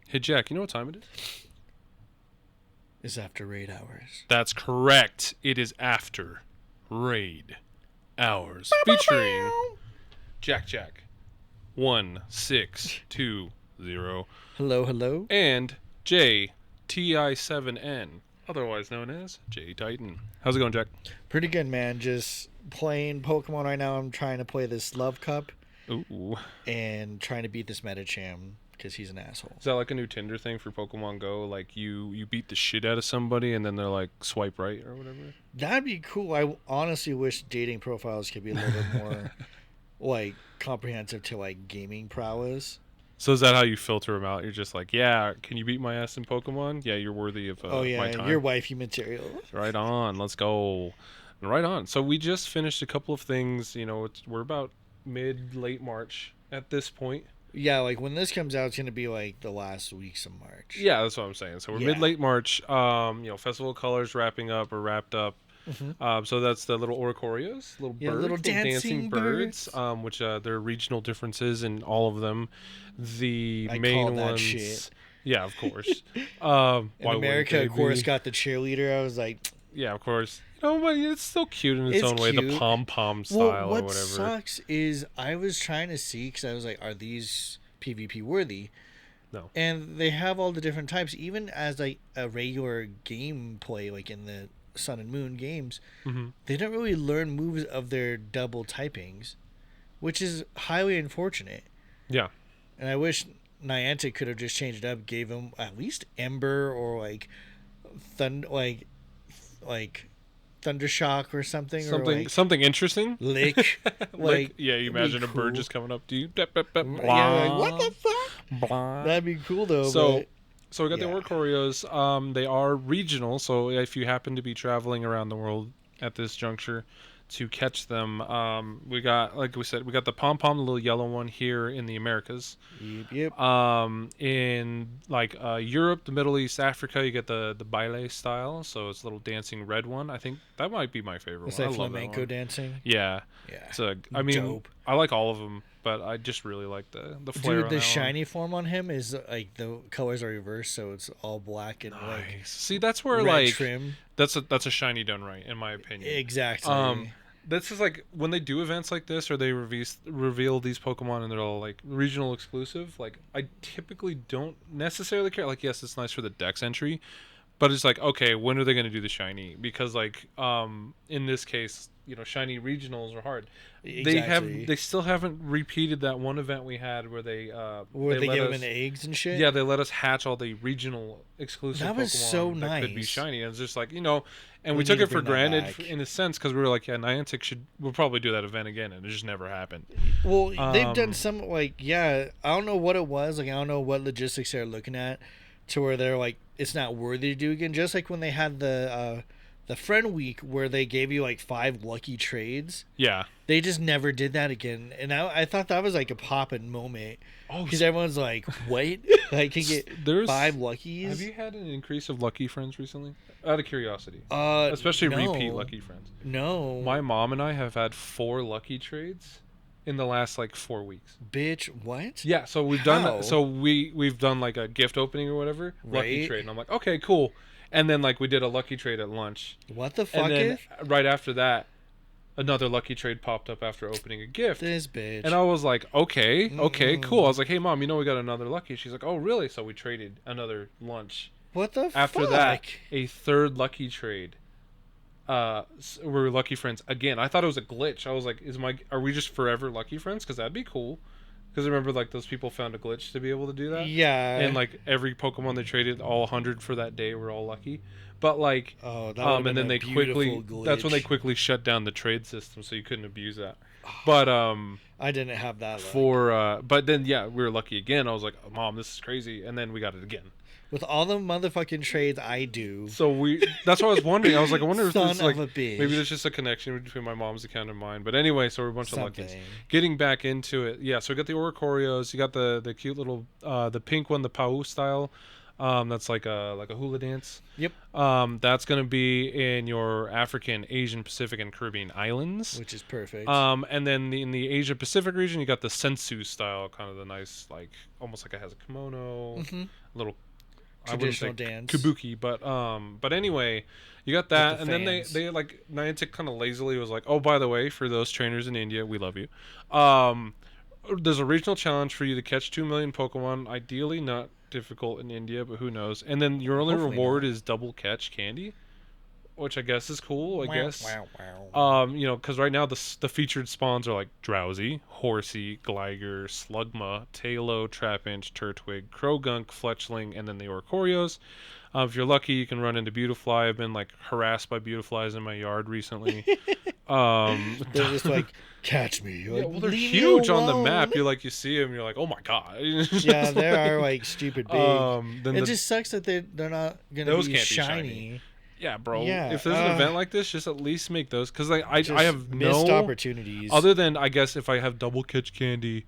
Hey, Jack, you know what time it is? It's after raid hours. That's correct. It is after raid hours. Featuring JackJack 1620 Hello, hello. and JayTi7N, otherwise known as J Titan. How's it going, Jack? Pretty good, man. Just playing Pokemon right now. I'm trying to play this Love Cup Ooh. and trying to beat this Medicham because he's an asshole. Is that like a new Tinder thing for Pokemon Go? Like you beat the shit out of somebody and then they're like swipe right or whatever? That'd be cool. I honestly wish dating profiles could be a little bit more like comprehensive to like gaming prowess. So is that how you filter them out? You're just like, yeah, can you beat my ass in Pokemon? Yeah, you're worthy of my time. You're wifey material. Right on. Let's go. Right on. So we just finished a couple of things. You know, we're about late March at this point. Yeah, like when this comes out, it's gonna be like the last weeks of March. Yeah, that's what I'm saying. So we're late March. Festival of Colors wrapping up or wrapped up. Mm-hmm. So that's the little Oricorios, little dancing birds. Which there are regional differences in all of them. The I main call that ones, shit. yeah, of course. In America, of course, got the cheerleader. I was like, yeah, of course. You know, it's still cute in its own way. The pom-pom style or whatever. What sucks is I was trying to see because I was like, are these PvP worthy? No. And they have all the different types, even as like a regular gameplay, like in the Sun and Moon games. Mm-hmm. They don't really learn moves of their double typings, which is highly unfortunate. Yeah. And I wish Niantic could have just changed it up, gave them at least Ember or like Thundershock or something. Something interesting. Lick. Yeah, you imagine a bird just coming up to you. Yeah, like, what the fuck? Blah. That'd be cool though. So we got the Oricorios. They are regional, so if you happen to be traveling around the world at this juncture to catch them, we got, like we said, we got the pom-pom, the little yellow one here in the Americas. Yep. In like Europe, the Middle East, Africa, you get the baile style, so it's a little dancing red one. I think that might be my favorite it's one. like I love flamenco dancing. Yeah. I mean, dope. I like all of them, but I just really like the flair. Dude, the shiny form on him is like the colors are reversed, so it's all black and like. See, that's where red like trim. That's a shiny done right, in my opinion. Exactly. This is like when they do events like this, or they reveal these Pokemon and they're all like regional exclusive. Like, I typically don't necessarily care. Like, yes, it's nice for the Dex entry, but it's like, okay, when are they going to do the shiny? Because like in this case, you know, shiny regionals are hard. Exactly. They still haven't repeated that one event we had where they give them eggs and shit. Yeah, they let us hatch all the regional exclusive that was Pokemon so that nice. could be shiny, and it's just like, you know, and we We took need it to for bring that granted back. in a sense because we were like, yeah, Niantic we'll probably do that event again, and it just never happened. Well, they've done some I don't know what it was. Like, I don't know what logistics they're looking at to where they're like, it's not worthy to do again. Just like when they had the friend week where they gave you like 5 lucky trades. Yeah. They just never did that again. And I thought that was like a poppin' moment. Oh, because everyone's like, wait, I can get 5 luckies. Have you had an increase of lucky friends recently? Out of curiosity. Especially repeat lucky friends. No. My mom and I have had 4 lucky trades in the last like 4 weeks. Bitch, what? Yeah, so we've done we've done like a gift opening or whatever, lucky trade, and I'm like, okay, cool. And then like we did a lucky trade at lunch. What the fuck? And then right after that, another lucky trade popped up after opening a gift. This bitch. And I was like, okay, cool. I was like, hey mom, you know we got another lucky. She's like, oh really? So we traded another lunch. What the fuck? After that, a third lucky trade. We're lucky friends again. I thought it was a glitch. I was like, are we just forever lucky friends? Because that'd be cool. Because remember, like, those people found a glitch to be able to do that. Yeah. And like every Pokemon they traded, all 100 for that day, were all lucky. But like, and then they quickly. glitch. That's when they quickly shut down the trade system, so you couldn't abuse that. But I didn't have that. But then we were lucky again. I was like, oh, mom, this is crazy, and then we got it again. With all the motherfucking trades I do. So that's what I was wondering. I was like, I wonder if this like maybe there's just a connection between my mom's account and mine. But anyway, so we're a bunch of luckies. Getting back into it, yeah. So we got the Oricorios. You got the cute little the pink one, the Pau style. That's like a hula dance. Yep. That's gonna be in your African, Asian, Pacific, and Caribbean islands. Which is perfect. And then in the Asia Pacific region, you got the sensu style, kind of the nice, like almost like it has a kimono, little Traditional I wouldn't say dance. kabuki, but anyway, you got that, the and then fans. they like Niantic kind of lazily was like, oh, by the way, for those trainers in India, we love you. There's a regional challenge for you to catch 2 million Pokemon, ideally not difficult in India, but who knows. And then your only Hopefully reward not. is double catch candy, which I guess is cool. I Wow, guess. wow. Because right now the featured spawns are like Drowsy, Horsey, Gligar, Slugma, Tailo, Trapinch, Turtwig, Krogunk, Fletchling, and then the Oricorios. If you're lucky, you can run into Beautifly. I've been like harassed by Beautiflies in my yard recently. They're just like, catch me. You're Yeah, like, well, they're "Leave me huge on the alone." map. You see them, you're like, oh my god. It's Yeah, just they like- are like stupid big. Then It the- just sucks that they're not gonna Those be can't be shiny. shiny. Yeah, bro. Yeah, If there's an event like this, just at least make those, because like I Just have missed no opportunities. other than I guess if I have double catch candy,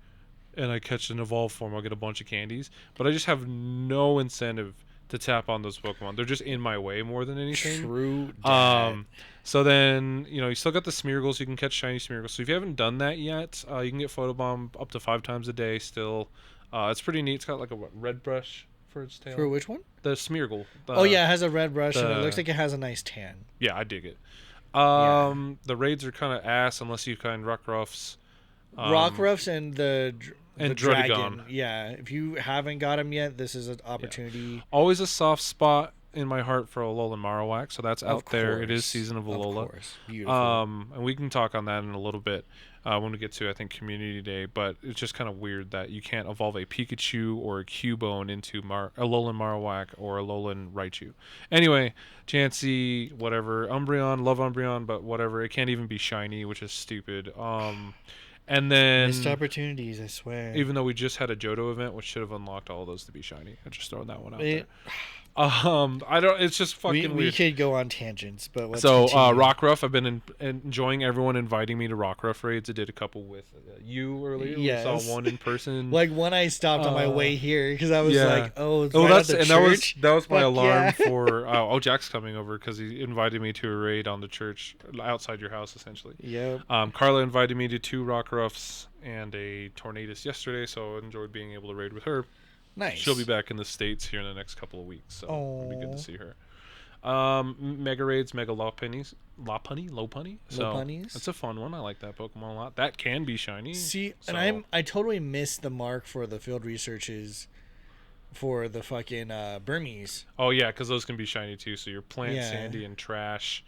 and I catch an evolved form, I'll get a bunch of candies. But I just have no incentive to tap on those Pokemon. They're just in my way more than anything. True. Dat. So then you still got the Smeargles. You can catch shiny Smeargles. So if you haven't done that yet, you can get Photobomb up to 5 times a day. Still, it's pretty neat. It's got like a red brush for its tail. For which one? The Smeargle. Oh yeah, it has a red brush and it the- looks like it has a nice tan. Yeah, I dig it. Yeah. The raids are kind of ass unless you kind Rockruffs. Rockruffs and the and dragon. Druddigon. Yeah, if you haven't got them yet, this is an opportunity. Always a soft spot in my heart for Alolan Marowak, so that's out Of there. It is course. season of Of Alola. course, beautiful. And we can talk on that in a little bit when we get to, I think, Community Day. But it's just kind of weird that you can't evolve a Pikachu or a Cubone into Alolan Marowak or Alolan Raichu. Anyway, Chansey, whatever, Umbreon, love Umbreon, but whatever. It can't even be shiny, which is stupid. And then Missed opportunities, I swear. even though we just had a Johto event, which should have unlocked all of those to be shiny. I'm just throwing that one out there. It- I don't. It's just fucking we weird. could go on tangents, but let's So continue. Rockruff, I've been enjoying everyone inviting me to Rockruff raids. I did a couple with you earlier. Yes. We saw one in person. Like when I stopped on my way here because I was yeah. like, "Oh, it's Oh, right that's at the and church." that was my Fuck alarm yeah. for. Jack's coming over because he invited me to a raid on the church outside your house, essentially. Yep. Carla invited me to 2 Rockruffs and a Tornadus yesterday, so I enjoyed being able to raid with her. Nice. She'll be back in the States here in the next couple of weeks, so it'll be good Aw. to see her. Mega Raids, Mega Lopunny. So Lopunnies? it's a fun one. I like that Pokemon a lot. That can be shiny. See, so. and I totally missed the mark for the field researches for the fucking Burmese. Oh yeah, because those can be shiny too. So your Plant, Yeah. Sandy, and Trash.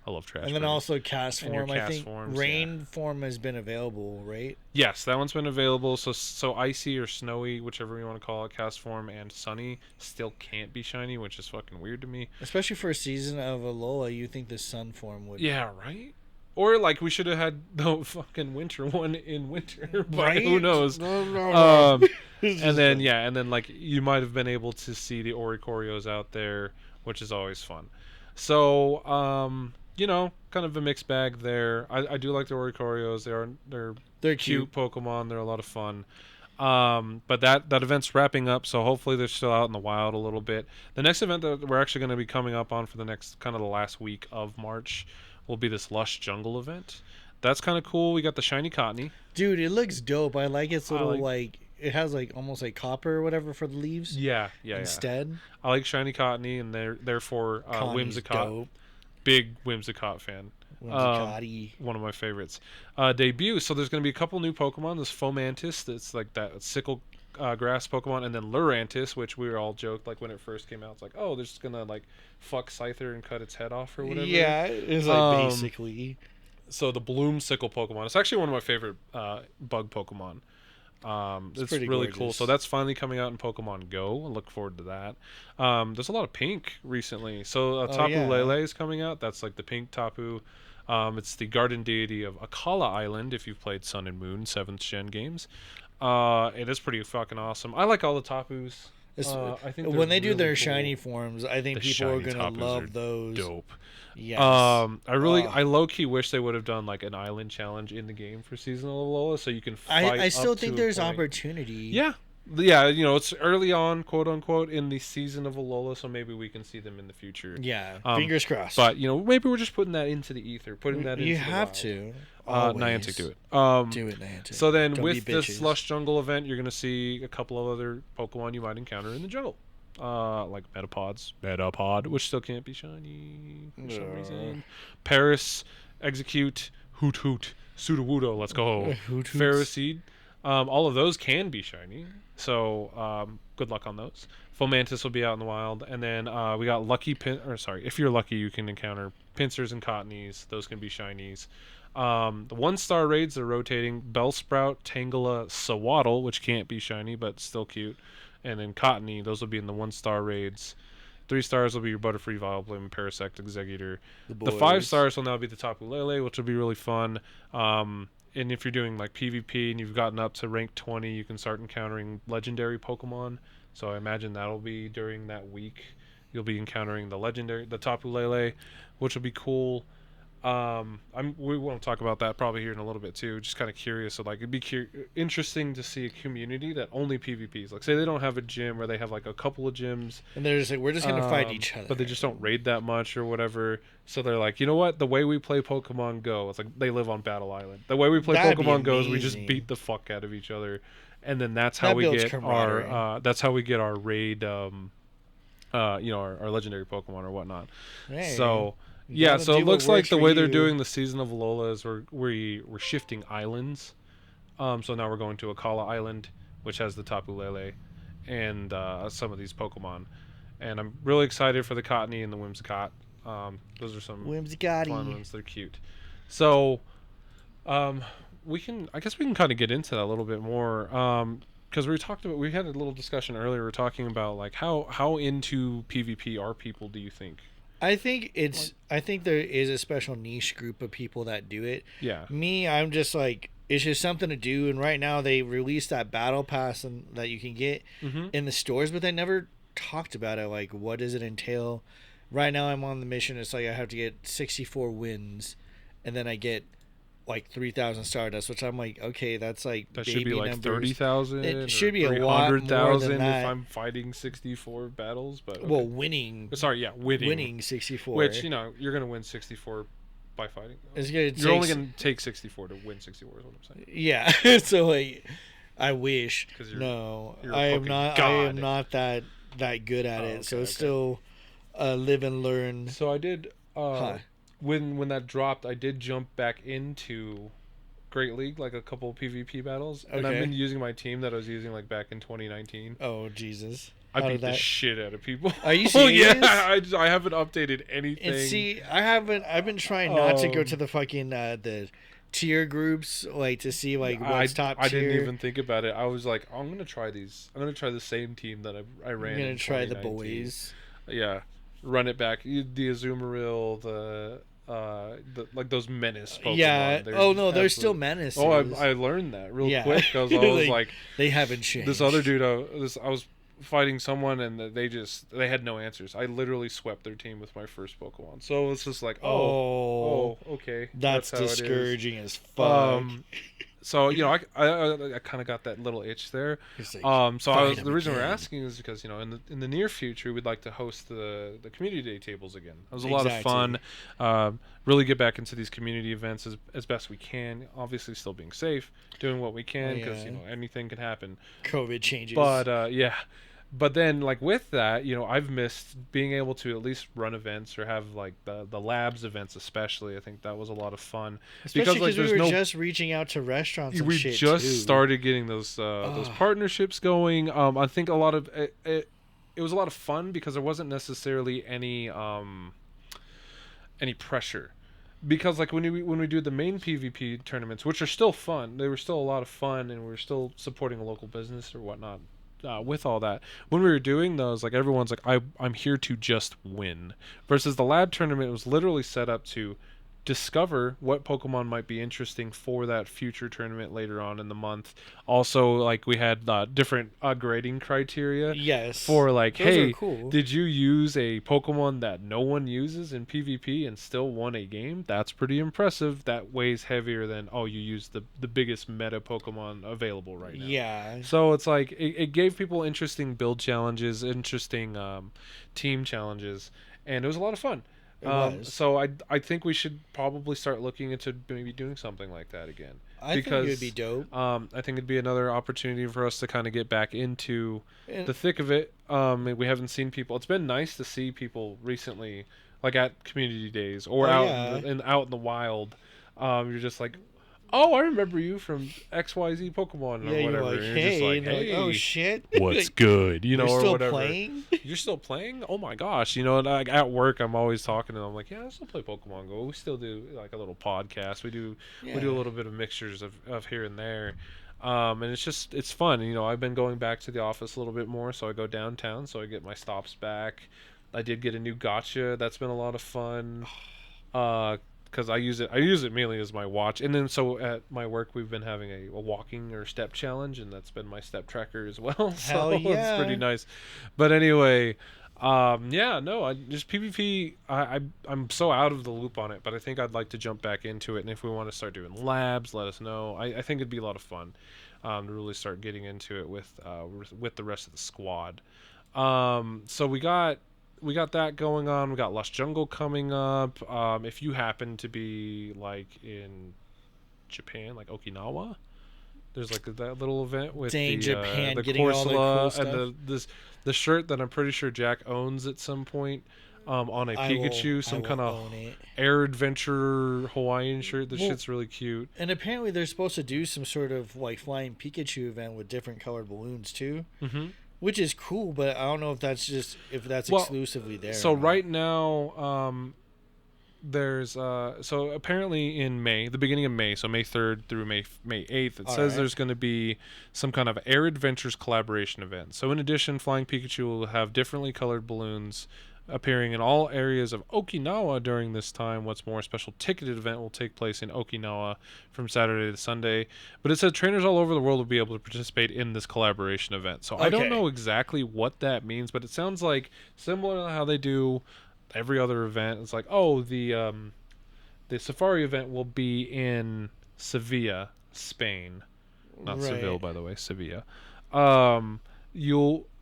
I love Trash. And then Burmese. also cast And your form. I cast think forms, rain form has been available, right? Yes, that one's been available. So icy or snowy, whichever you want to call it, cast form, and sunny still can't be shiny, which is fucking weird to me. Especially for a season of Alola, you think the sun form would. Yeah, right. Or like we should have had the fucking winter one in winter, but Right? who knows? No. And then like you might have been able to see the Oricorios out there, which is always fun. So kind of a mixed bag there. I do like the Oricorios. They're cute Pokemon. They're a lot of fun. But that event's wrapping up, so hopefully they're still out in the wild a little bit. The next event that we're actually going to be coming up on for the next kind of the last week of March will be this Lush Jungle event. That's kind of cool. We got the Shiny Cottonee. Dude, it looks dope. I like its little like it has like almost like copper or whatever for the leaves. Yeah. Instead, I like Shiny Cottonee, and therefore Connie's Whimsicott. dope. Big Whimsicott fan. Whimsicott-y. One of my favorites. Debut. So there's going to be a couple new Pokemon. This Fomantis, that's like that sickle grass Pokemon, and then Lurantis, which we all joked like when it first came out. It's like, oh, they're just gonna like fuck Scyther and cut its head off or whatever. Yeah, it's like basically. So the Bloom Sickle Pokemon. It's actually one of my favorite bug Pokemon. It's pretty really gorgeous. cool. So that's finally coming out in Pokemon Go. I look forward to that. There's a lot of pink recently. So Tapu yeah. Lele is coming out. That's like the pink Tapu. It's the garden deity of Akala Island. If you've played Sun and Moon 7th Gen games, it is pretty fucking awesome. I like all the Tapus. I think when they do really their cool. shiny forms, I think The people are shiny gonna Tapus are love those. Dope. Yes. I low key wish they would have done like an island challenge in the game for seasonal Alola, so you can fight. I still up think to a there's point. opportunity. Yeah, Yeah, it's early on, quote unquote, in the season of Alola, so maybe we can see them in the future. Yeah, fingers crossed. But maybe we're just putting that into the ether, putting that You into the have wild. to. Niantic, Always. do it. Do it, Niantic. So then, Don't with be this bitches. Lush Jungle event, you're gonna see a couple of other Pokemon you might encounter in the jungle, like Metapod, which still can't be shiny for some reason. Paris, Execute, Hoot Hoot, Sudowoodo. Let's go. Hoot Hoots. Ferroseed. All of those can be shiny, so good luck on those. Fomantis will be out in the wild, and then we got if you're lucky, you can encounter Pincers and Cottonees. Those can be shinies. The 1-star raids are rotating: Bellsprout, Tangela, Sawaddle, which can't be shiny but still cute, and then Cottonee. Those will be in the 1-star raids. 3 stars will be your Butterfree, Vileplume, Parasect, Exeggutor. The 5 stars will now be the Tapu Lele, which will be really fun. And if you're doing like PvP and you've gotten up to rank 20, you can start encountering legendary Pokemon. So I imagine that'll be during that week. You'll be encountering the Tapu Lele, which will be cool. We won't talk about that probably here in a little bit too. Just kind of curious. So like, it'd be interesting to see a community that only PvPs. Like, say they don't have a gym, or they have like a couple of gyms, and they're just like, we're just gonna fight each other, but they just don't raid that much or whatever. So they're like, you know what? The way we play Pokemon Go, it's like they live on Battle Island. The way we play Pokemon Go is we just beat the fuck out of each other, and then that's how we get our raid. Our legendary Pokemon or whatnot. Hey. So. Yeah, so it looks like the way they're doing the season of Alola is we're shifting islands. So now we're going to Akala Island, which has the Tapu Lele, and some of these Pokemon. And I'm really excited for the Cottonee and the Whimsicott. Those are some fun ones. They're cute. So, I guess we can kind of get into that a little bit more. Because we had a little discussion earlier. We were talking about like how into PvP are people? Do you think? I think there is a special niche group of people that do it. Yeah. Me, I'm just like, it's just something to do. And right now they released that battle pass that you can get in the stores, but they never talked about it. Like, what does it entail? Right now I'm on the mission. It's like I have to get 64 wins, and then I get like 3,000 Stardust, which I'm like, okay, that's like that should be like 30,000. It should be a lot more than that if I'm fighting 64 battles. But okay. Well, winning 64, which you're gonna win 64 by fighting. You're only gonna take 64 to win 64. Is what I'm saying. Yeah, so like, I wish. You're I am not that good at it. So it's still live and learn. So I did. When that dropped, I did jump back into Great League, like a couple of PvP battles, and I've been using my team that I was using like back in 2019. Oh Jesus! I beat the shit out of people. Are you serious? Yeah, I haven't updated anything. And see, I've been trying not to go to the fucking the tier groups, like to see like what's top tier. I didn't even think about it. I was like, I'm gonna try these. I'm gonna try the same team that I ran. I'm gonna try the boys. Yeah, run it back. The Azumarill, like those menace Pokemon. Yeah. They're still menaces. Oh, I learned that real quick because I was like, they haven't changed. This other dude, I was fighting someone and they had no answers. I literally swept their team with my first Pokemon. So it's just like, okay, that's discouraging as fuck. So I kind of got that little itch there. Like, the reason we're asking is because in the near future we'd like to host the community day tables again. It was a lot of fun. Really get back into these community events as best we can. Obviously, still being safe, doing what we can because anything can happen. COVID changes. But But then, like with that, I've missed being able to at least run events or have like the labs events, especially. I think that was a lot of fun. Especially because we were just reaching out to restaurants. We just started getting those partnerships going. I think a lot of it was a lot of fun because there wasn't necessarily any pressure. Because like when we do the main PvP tournaments, which are still fun, they were still a lot of fun, and we were still supporting a local business or whatnot. With all that, when we were doing those, like everyone's like, I'm here to just win. Versus the lab tournament was literally set up to discover what Pokemon might be interesting for that future tournament later on in the month. Also, like we had different grading criteria Yes. for like, Those are hey, cool. did you use a Pokemon that no one uses in PvP and still won a game? That's pretty impressive. That weighs heavier than, oh, you used the biggest meta Pokemon available right now. Yeah. So it's like it gave people interesting build challenges, interesting team challenges, and it was a lot of fun. It was. So I think we should probably start looking into maybe doing something like that again. I think it would be dope. I think it'd be another opportunity for us to kind of get back into And, the thick of it. We haven't seen people. It's been nice to see people recently, like at community days or out in the wild. You're just like, oh, I remember you from XYZ Pokemon or yeah, whatever. you're like, And hey, you're just like, hey, oh shit, what's good, You're or still whatever. playing? You're still playing? Oh my gosh, and like at work, I'm always talking to them. I'm like, yeah, I still play Pokemon Go. We still do like a little podcast. We do a little bit of mixtures of here and there. And it's fun. I've been going back to the office a little bit more, so I go downtown, so I get my stops back. I did get a new gotcha. That's been a lot of fun. Because I use it mainly as my watch, and then so at my work we've been having a walking or step challenge, and that's been my step tracker as well. So Hell yeah. it's pretty nice. But anyway, I just PvP. I'm so out of the loop on it, but I think I'd like to jump back into it. And if we want to start doing labs, let us know. I think it'd be a lot of fun to really start getting into it with the rest of the squad. So we got that going on. We got Lush Jungle coming up. If you happen to be like in Japan, like Okinawa, there's like that little event with Japan the getting all the cool stuff. and the shirt that I'm pretty sure Jack owns at some point. On a Pikachu, some kind of air adventure Hawaiian shirt. The shit's really cute. And apparently they're supposed to do some sort of like flying Pikachu event with different colored balloons too. Mm-hmm. Which is cool, but I don't know if that's exclusively there. So right now, there's so apparently in May, the beginning of May, so May 3rd through May 8th, it says there's going to be some kind of Air Adventures collaboration event. So in addition, Flying Pikachu will have differently colored balloons appearing in all areas of Okinawa during this time. What's more, a special ticketed event will take place in Okinawa from Saturday to Sunday. But it said trainers all over the world will be able to participate in this collaboration event. So I don't know exactly what that means, but it sounds like similar to how they do every other event. It's like, oh, the Safari event will be in Sevilla, Spain. Not Seville, by the way, Sevilla.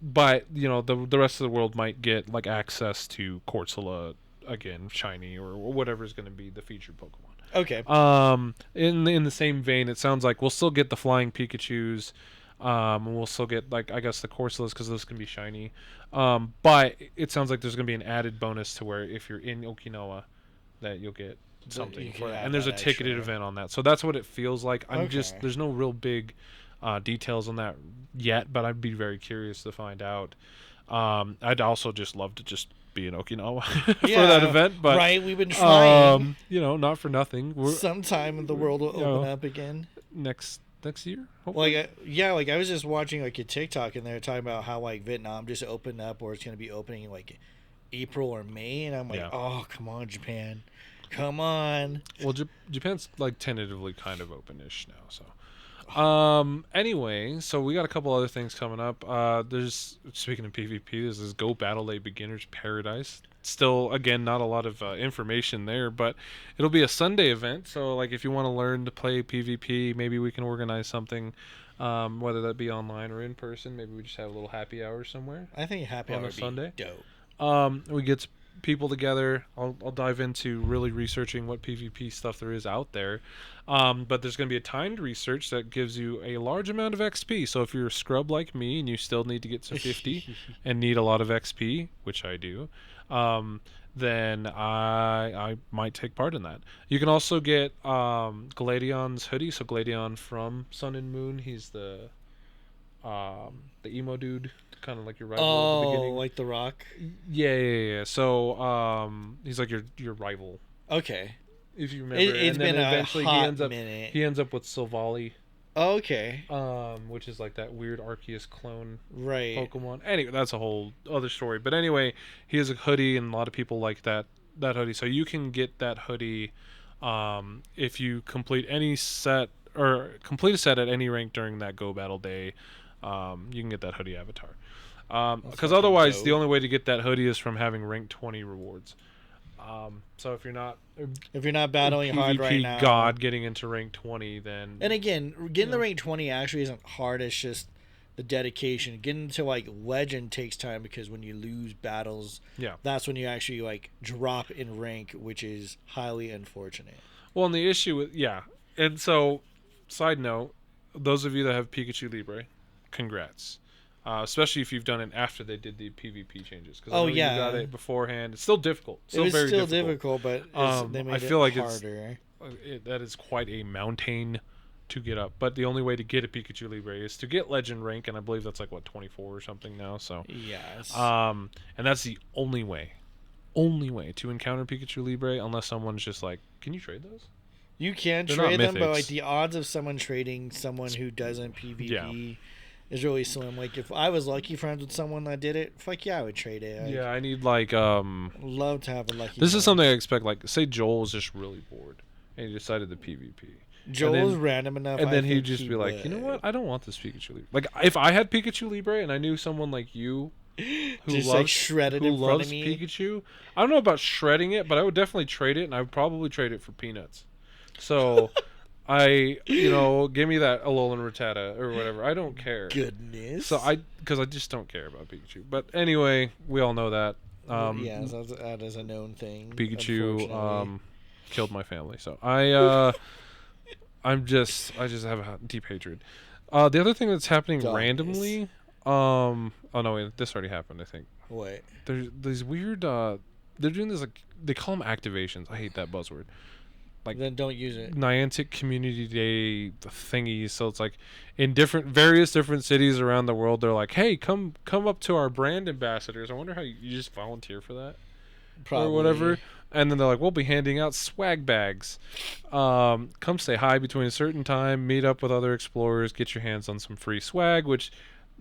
But the rest of the world might get like access to Corsola again, shiny or whatever is going to be the featured Pokemon. Okay. In the same vein, it sounds like we'll still get the flying Pikachus. And we'll still get like I guess the Corsolas because those can be shiny. But it sounds like there's going to be an added bonus to where if you're in Okinawa, that you'll get something for that. And there's a ticketed event on that. So that's what it feels like. There's no real big details on that yet, but I'd be very curious to find out. I'd also just love to just be in Okinawa for that event, but we've been trying. Not for nothing. Sometime the world will open up again next year. Hopefully. Like I was just watching like a TikTok and they're talking about how like Vietnam just opened up, or it's going to be opening in like April or May, and I'm like, oh come on, Japan, come on. Well, Japan's like tentatively kind of openish now, so. Anyway, so we got a couple other things coming up. There's, speaking of PvP, there's this Go Battle Day Beginner's Paradise. Still, again, not a lot of information there, but it'll be a Sunday event. So, like, if you want to learn to play PvP, maybe we can organize something, whether that be online or in person. Maybe we just have a little happy hour somewhere. I think happy hour on a Sunday. Dope. We get people together. I'll dive into really researching what PvP stuff there is out there. But there's going to be a timed research that gives you a large amount of XP. So if you're a scrub like me and you still need to get to 50 and need a lot of XP, which I do, then I might take part in that. You can also get Gladion's hoodie. So Gladion from Sun and Moon, he's the emo dude, kind of like your rival at the beginning. Like The Rock? Yeah. So he's like your rival. Okay. If you remember. It's been a hot minute. He ends up with Silvally. Okay. Which is like that weird Arceus clone Pokemon. Anyway, that's a whole other story. But anyway, he has a hoodie, and a lot of people like that hoodie. So you can get that hoodie If you complete any set or complete a set at any rank during that Go Battle day, you can get that hoodie avatar. Because otherwise, dope. the only way to get that hoodie is from having rank 20 rewards. So if you're not battling hard right PvP now, god getting into rank 20, then and again, getting the rank 20 actually isn't hard. It's just the dedication. Getting to like legend takes time because when you lose battles, yeah, that's when you actually like drop in rank, which is highly unfortunate. well, and the issue with and so side note, those of you that have Pikachu Libre, congrats. Especially if you've done it after they did the PvP changes. Because you got it beforehand. It's still difficult. It was still difficult, but they made I feel like harder. That is quite a mountain to get up. But the only way to get a Pikachu Libre is to get Legend rank, and I believe that's like, what, 24 or something now? So yes. And that's the only way to encounter Pikachu Libre, unless someone's just like, can you trade those? You can trade them, but like the odds of someone trading someone who doesn't PvP is really slim. Like if I was lucky friends with someone that did it, fuck yeah, I would trade it. I need like love to have a lucky. This is something I expect. Like, say Joel was just really bored and he decided the PvP. Joel's random enough, and then he'd just be like, you know what? I don't want this Pikachu Libre. Like, if I had Pikachu Libre and I knew someone like you who just loves, like shredded in front of me, Pikachu, I don't know about shredding it, but I would definitely trade it, and I would probably trade it for peanuts. So. Give me that Alolan Rattata or whatever. I don't care. Goodness. So because I just don't care about Pikachu. But anyway, we all know that. That is a known thing. Pikachu killed my family, so I just have a deep hatred. The other thing that's happening randomly. Oh no, wait, this already happened. I think. What? There's these weird. They're doing this like they call them activations. I hate that buzzword. Like, then don't use it. Niantic Community Day thingies. So it's like in various different cities around the world, they're like, "Hey, come up to our brand ambassadors." I wonder how you just volunteer for that, probably, or whatever. And then they're like, "We'll be handing out swag bags. Come say hi between a certain time. Meet up with other explorers. Get your hands on some free swag."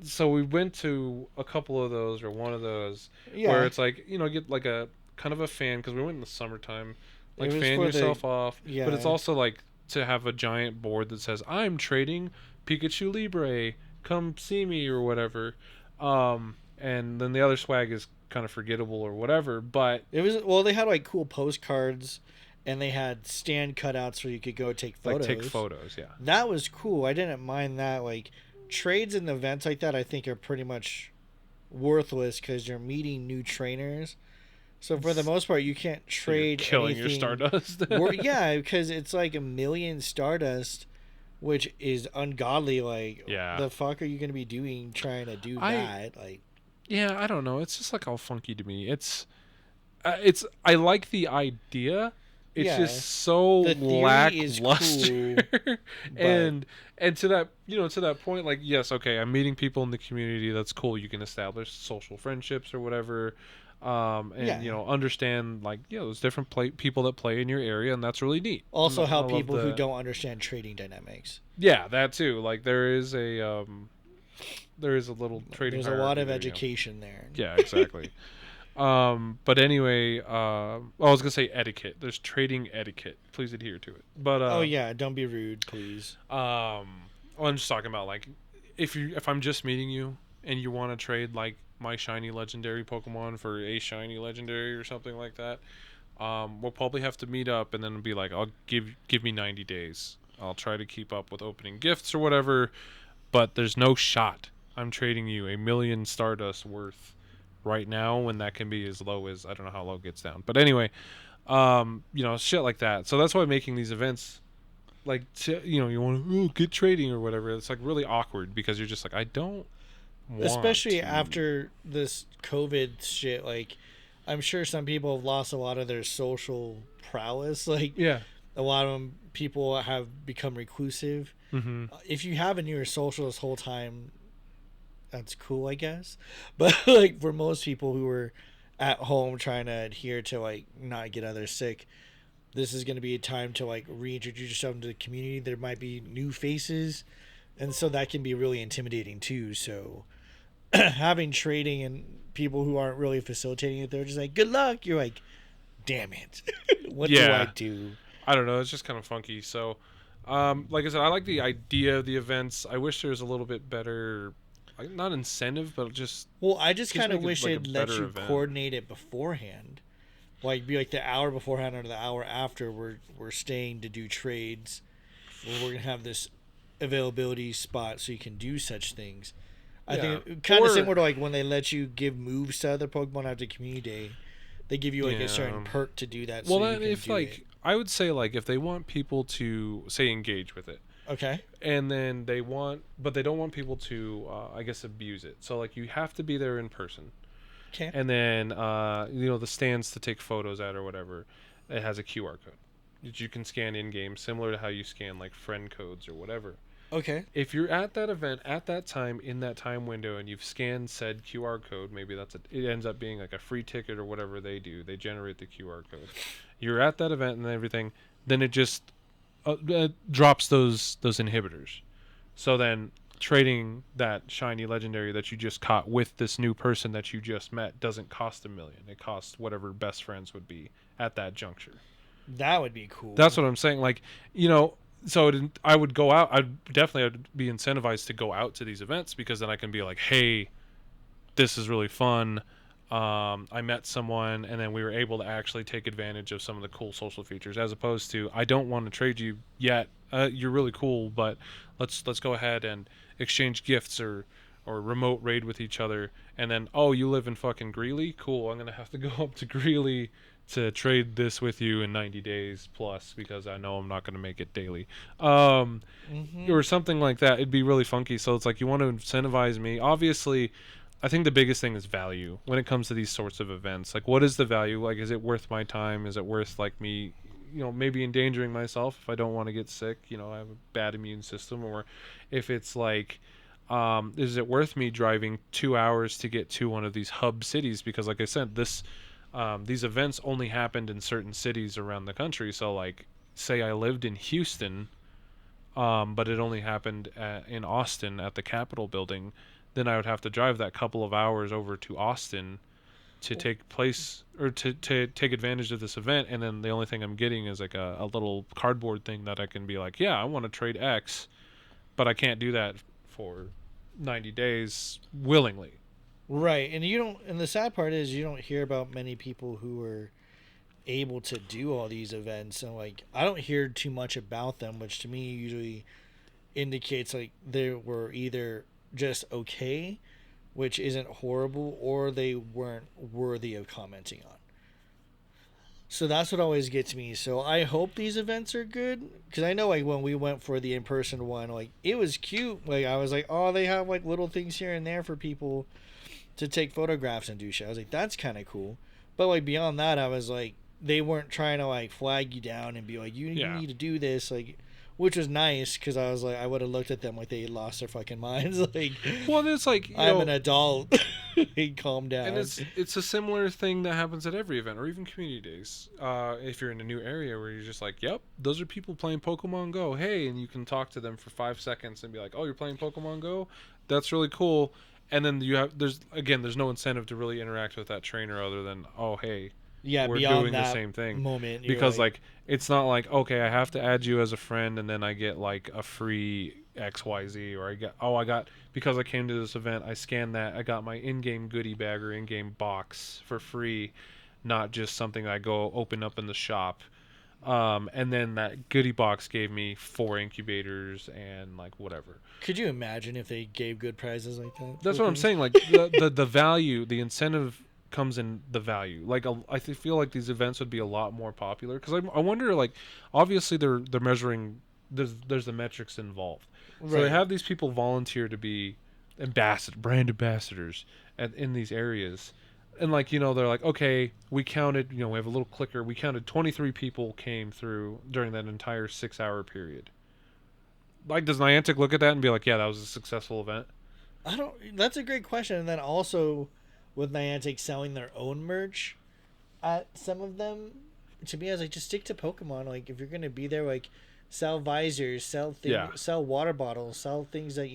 So we went to a couple of those or one of those where it's like get like a kind of a fan because we went in the summertime. Like fan yourself off, but it's also like to have a giant board that says I'm trading Pikachu Libre, come see me or whatever. And then the other swag is kind of forgettable or whatever. But they had like cool postcards, and they had stand cutouts where you could go take photos. Like take photos, yeah. That was cool. I didn't mind that. Like trades and events like that, I think are pretty much worthless because you're meeting new trainers. So for the most part, you can't trade killing anything. Your Stardust. Because it's like 1 million Stardust, which is ungodly. Like, the fuck are you gonna be doing trying to do that? Like, I don't know. It's just like all funky to me. It's I like the idea. It's just so lackluster. Cool, and to that point, like, yes, okay, I'm meeting people in the community. That's cool. You can establish social friendships or whatever. Understand like there's different people that play in your area, and that's really neat. Also help people who don't understand trading dynamics. Yeah, that too. Like there is a little trading. There's a lot of education there. Yeah, exactly. But anyway, I was gonna say etiquette. There's trading etiquette. Please adhere to it. But don't be rude, please. I'm just talking about like if I'm just meeting you and you want to trade like my shiny legendary Pokemon for a shiny legendary or something like that, we'll probably have to meet up and then be like, I'll give me 90 days. I'll try to keep up with opening gifts or whatever, but there's no shot I'm trading you 1 million Stardust worth right now when that can be as low as I don't know how low it gets down. But anyway, shit like that. So that's why making these events like you want to get trading or whatever. It's like really awkward because you're just like I don't. Especially after this COVID shit, like I'm sure some people have lost a lot of their social prowess. Like, a lot of people have become reclusive. Mm-hmm. If you haven't your social this whole time, that's cool, I guess. But like for most people who are at home trying to adhere to like not get others sick, this is going to be a time to like reintroduce yourself into the community. There might be new faces, and so that can be really intimidating too. So having trading and people who aren't really facilitating it, they're just like, good luck. You're like, damn it. What do I do? I don't know. It's just kind of funky. So, like I said, I like the idea of the events. I wish there was a little bit better, like, not incentive, but Well, I just just kind of make it wish like a they'd let better you event. coordinate it beforehand. Like be like the hour beforehand or the hour after we're staying to do trades. Or we're gonna have this availability spot so you can do such things. I Yeah. think kind of Or similar to like when they let you give moves to other Pokemon after Community Day. They give you like a certain yeah. perk to do that so Well, you then can if do it. like I would say like if they want people to say engage with it, Okay. and then but they don't want people to, I guess, abuse it. So like you have to be there in person, Okay. and then the stands to take photos at or whatever, it has a QR code that you can scan in game, similar to how you scan like friend codes or whatever. Okay. If you're at that event at that time in that time window and you've scanned said QR code, maybe it ends up being like a free ticket or whatever they do. They generate the QR code. You're at that event and everything, then it just drops those inhibitors. So then trading that shiny legendary that you just caught with this new person that you just met doesn't cost 1 million. It costs whatever best friends would be at that juncture. That would be cool. That's what I'm saying. Like, you know, so I would go out. I'd be incentivized to go out to these events because then I can be like, hey, this is really fun. I met someone, and then we were able to actually take advantage of some of the cool social features, as opposed to I don't want to trade you yet. You're really cool, but let's go ahead and exchange gifts or remote raid with each other, and then oh, you live in fucking Greeley, cool. I'm gonna have to go up to Greeley to trade this with you in 90 days plus because I know I'm not gonna make it daily. Mm-hmm. Or something like that. It'd be really funky. So it's like you want to incentivize me. Obviously, I think the biggest thing is value when it comes to these sorts of events. Like, what is the value? Like, is it worth my time? Is it worth like me, maybe endangering myself if I don't want to get sick? I have a bad immune system, or if it's like, is it worth me driving 2 hours to get to one of these hub cities? Because, like I said, these events only happened in certain cities around the country. So, like, say I lived in Houston, but it only happened in Austin at the Capitol building, then I would have to drive that couple of hours over to Austin to take place or to take advantage of this event. And then the only thing I'm getting is like a little cardboard thing that I can be like, yeah, I want to trade X, but I can't do that for 90 days willingly. Right, and you don't. And the sad part is you don't hear about many people who are able to do all these events, and like I don't hear too much about them, which to me usually indicates like they were either just okay, which isn't horrible, or they weren't worthy of commenting on. So that's what always gets me. So I hope these events are good because I know like when we went for the in person one, like it was cute. Like I was like, oh, they have like little things here and there for people to take photographs and do shit. I was like, that's kind of cool. But like beyond that, I was like, they weren't trying to like flag you down and be like, you Yeah. need to do this, like, which was nice because I was like, I would have looked at them like they lost their fucking minds. Like, Well, it's like, I'm an adult. Hey, calm and down. it's a similar thing that happens at every event or even community days. If you're in a new area where you're just like, yep, those are people playing Pokemon Go. Hey, and you can talk to them for 5 seconds and be like, oh, you're playing Pokemon Go. That's really cool. And then there's no incentive to really interact with that trainer other than, oh, hey, Yeah, we're beyond doing the that same thing. moment, you're Because like, like it's not like, okay, I have to add you as a friend and then I get like a free XYZ, or I got because I came to this event, I scanned that, I got my in-game goodie bag or in-game box for free, not just something I go open up in the shop. And then that goodie box gave me 4 incubators and like whatever. could you imagine if they gave good prizes like that for That's what I'm things? saying. Like the value, the incentive comes in the value. Like feel like these events would be a lot more popular because I wonder, like, obviously they're measuring. There's the metrics involved. So they Right. have these people volunteer to be brand ambassadors in these areas. And like, they're like, okay, we counted, we have a little clicker. We counted 23 people came through during that entire 6 hour period. Like, does Niantic look at that and be like, yeah, that was a successful event? I don't. That's a great question. And then also, with Niantic selling their own merch at some of them, to me, I was like, just stick to Pokemon. Like, if you're gonna be there, like, sell visors, Yeah. sell water bottles, sell things that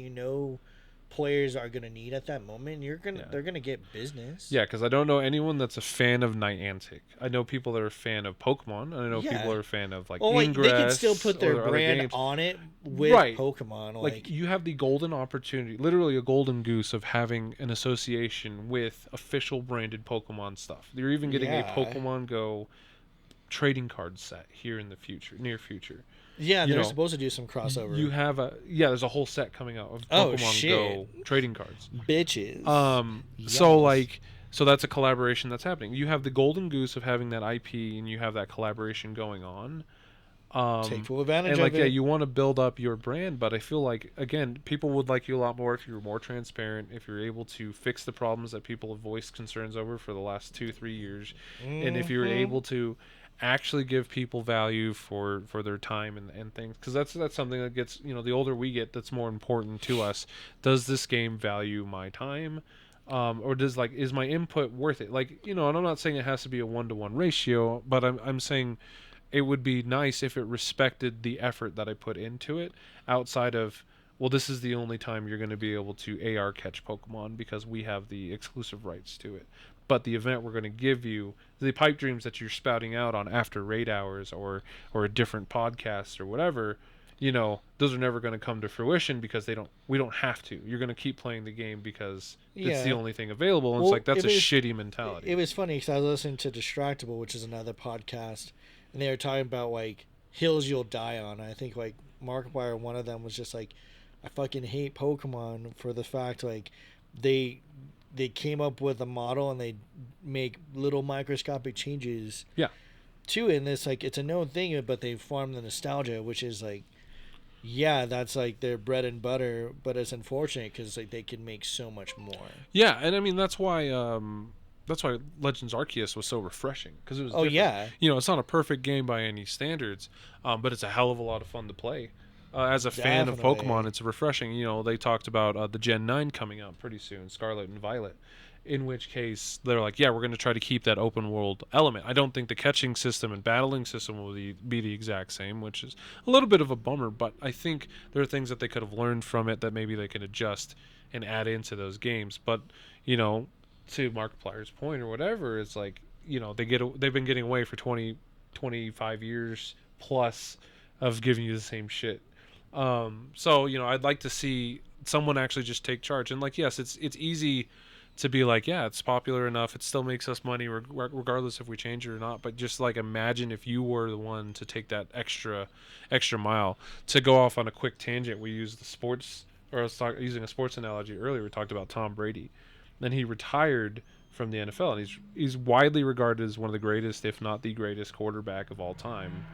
players are gonna need at that moment, Yeah. they're gonna get business. Yeah, because I don't know anyone that's a fan of Niantic. I know people that are a fan of Pokemon, and I know people Yeah. that are a fan of like Well, like they can still Ingress put or their their other brand games. on it with Right. Pokemon. Like you have the golden opportunity, literally a golden goose of having an association with official branded Pokemon stuff. You're even getting a yeah, Pokemon Go trading card set here in the near future. yeah, You they're know, supposed to do some crossover. you have there's a whole set coming out of Oh, Pokemon shit. Go trading cards. Bitches. So that's a collaboration that's happening. You have the golden goose of having that IP and you have that collaboration going on. Take full advantage And like of it. you want to build up your brand, but I feel like again, people would like you a lot more if you were more transparent, if you're able to fix the problems that people have voiced concerns over for the last 2-3 years, and if you were able to actually give people value for their time and things, because that's something that gets, the older we get, that's more important to us. Does this game value my time? Or is my input worth it? And I'm not saying it has to be a 1-to-1 ratio, but I'm saying it would be nice if it respected the effort that I put into it, outside of, well, this is the only time you're going to be able to AR catch Pokemon because we have the exclusive rights to it. But the event we're going to give you, the pipe dreams that you're spouting out on after raid hours or a different podcast or whatever, those are never going to come to fruition because we don't have to. You're going to keep playing the game because it's the only thing available. And it's that's a shitty mentality. It was funny because I was listening to Distractable, which is another podcast, and they were talking about like hills you'll die on. I think like Markiplier, one of them was just like, I fucking hate Pokemon for the fact like they came up with a model and they make little microscopic changes. Yeah. To it, and it's like it's a known thing, but they farm the nostalgia, which is like, yeah, that's like their bread and butter. But it's unfortunate because like they can make so much more. Yeah, and I mean that's why Legends Arceus was so refreshing, because it was different. Yeah, It's not a perfect game by any standards, but it's a hell of a lot of fun to play. As a fan of Pokemon, it's refreshing. They talked about the Gen 9 coming out pretty soon, Scarlet and Violet, in which case they're like, yeah, we're going to try to keep that open world element. I don't think the catching system and battling system will be the exact same, which is a little bit of a bummer, but I think there are things that they could have learned from it that maybe they can adjust and add into those games. But, to Markiplier's point or whatever, it's like, they've been getting away for 25 years plus of giving you the same shit. So I'd like to see someone actually just take charge. And like, yes, it's easy to be like, yeah, it's popular enough, it still makes us money regardless if we change it or not. But just like, imagine if you were the one to take that extra mile. To go off on a quick tangent, we used I was using a sports analogy earlier. We talked about Tom Brady. Then he retired from the NFL, and he's widely regarded as one of the greatest, if not the greatest, quarterback of all time.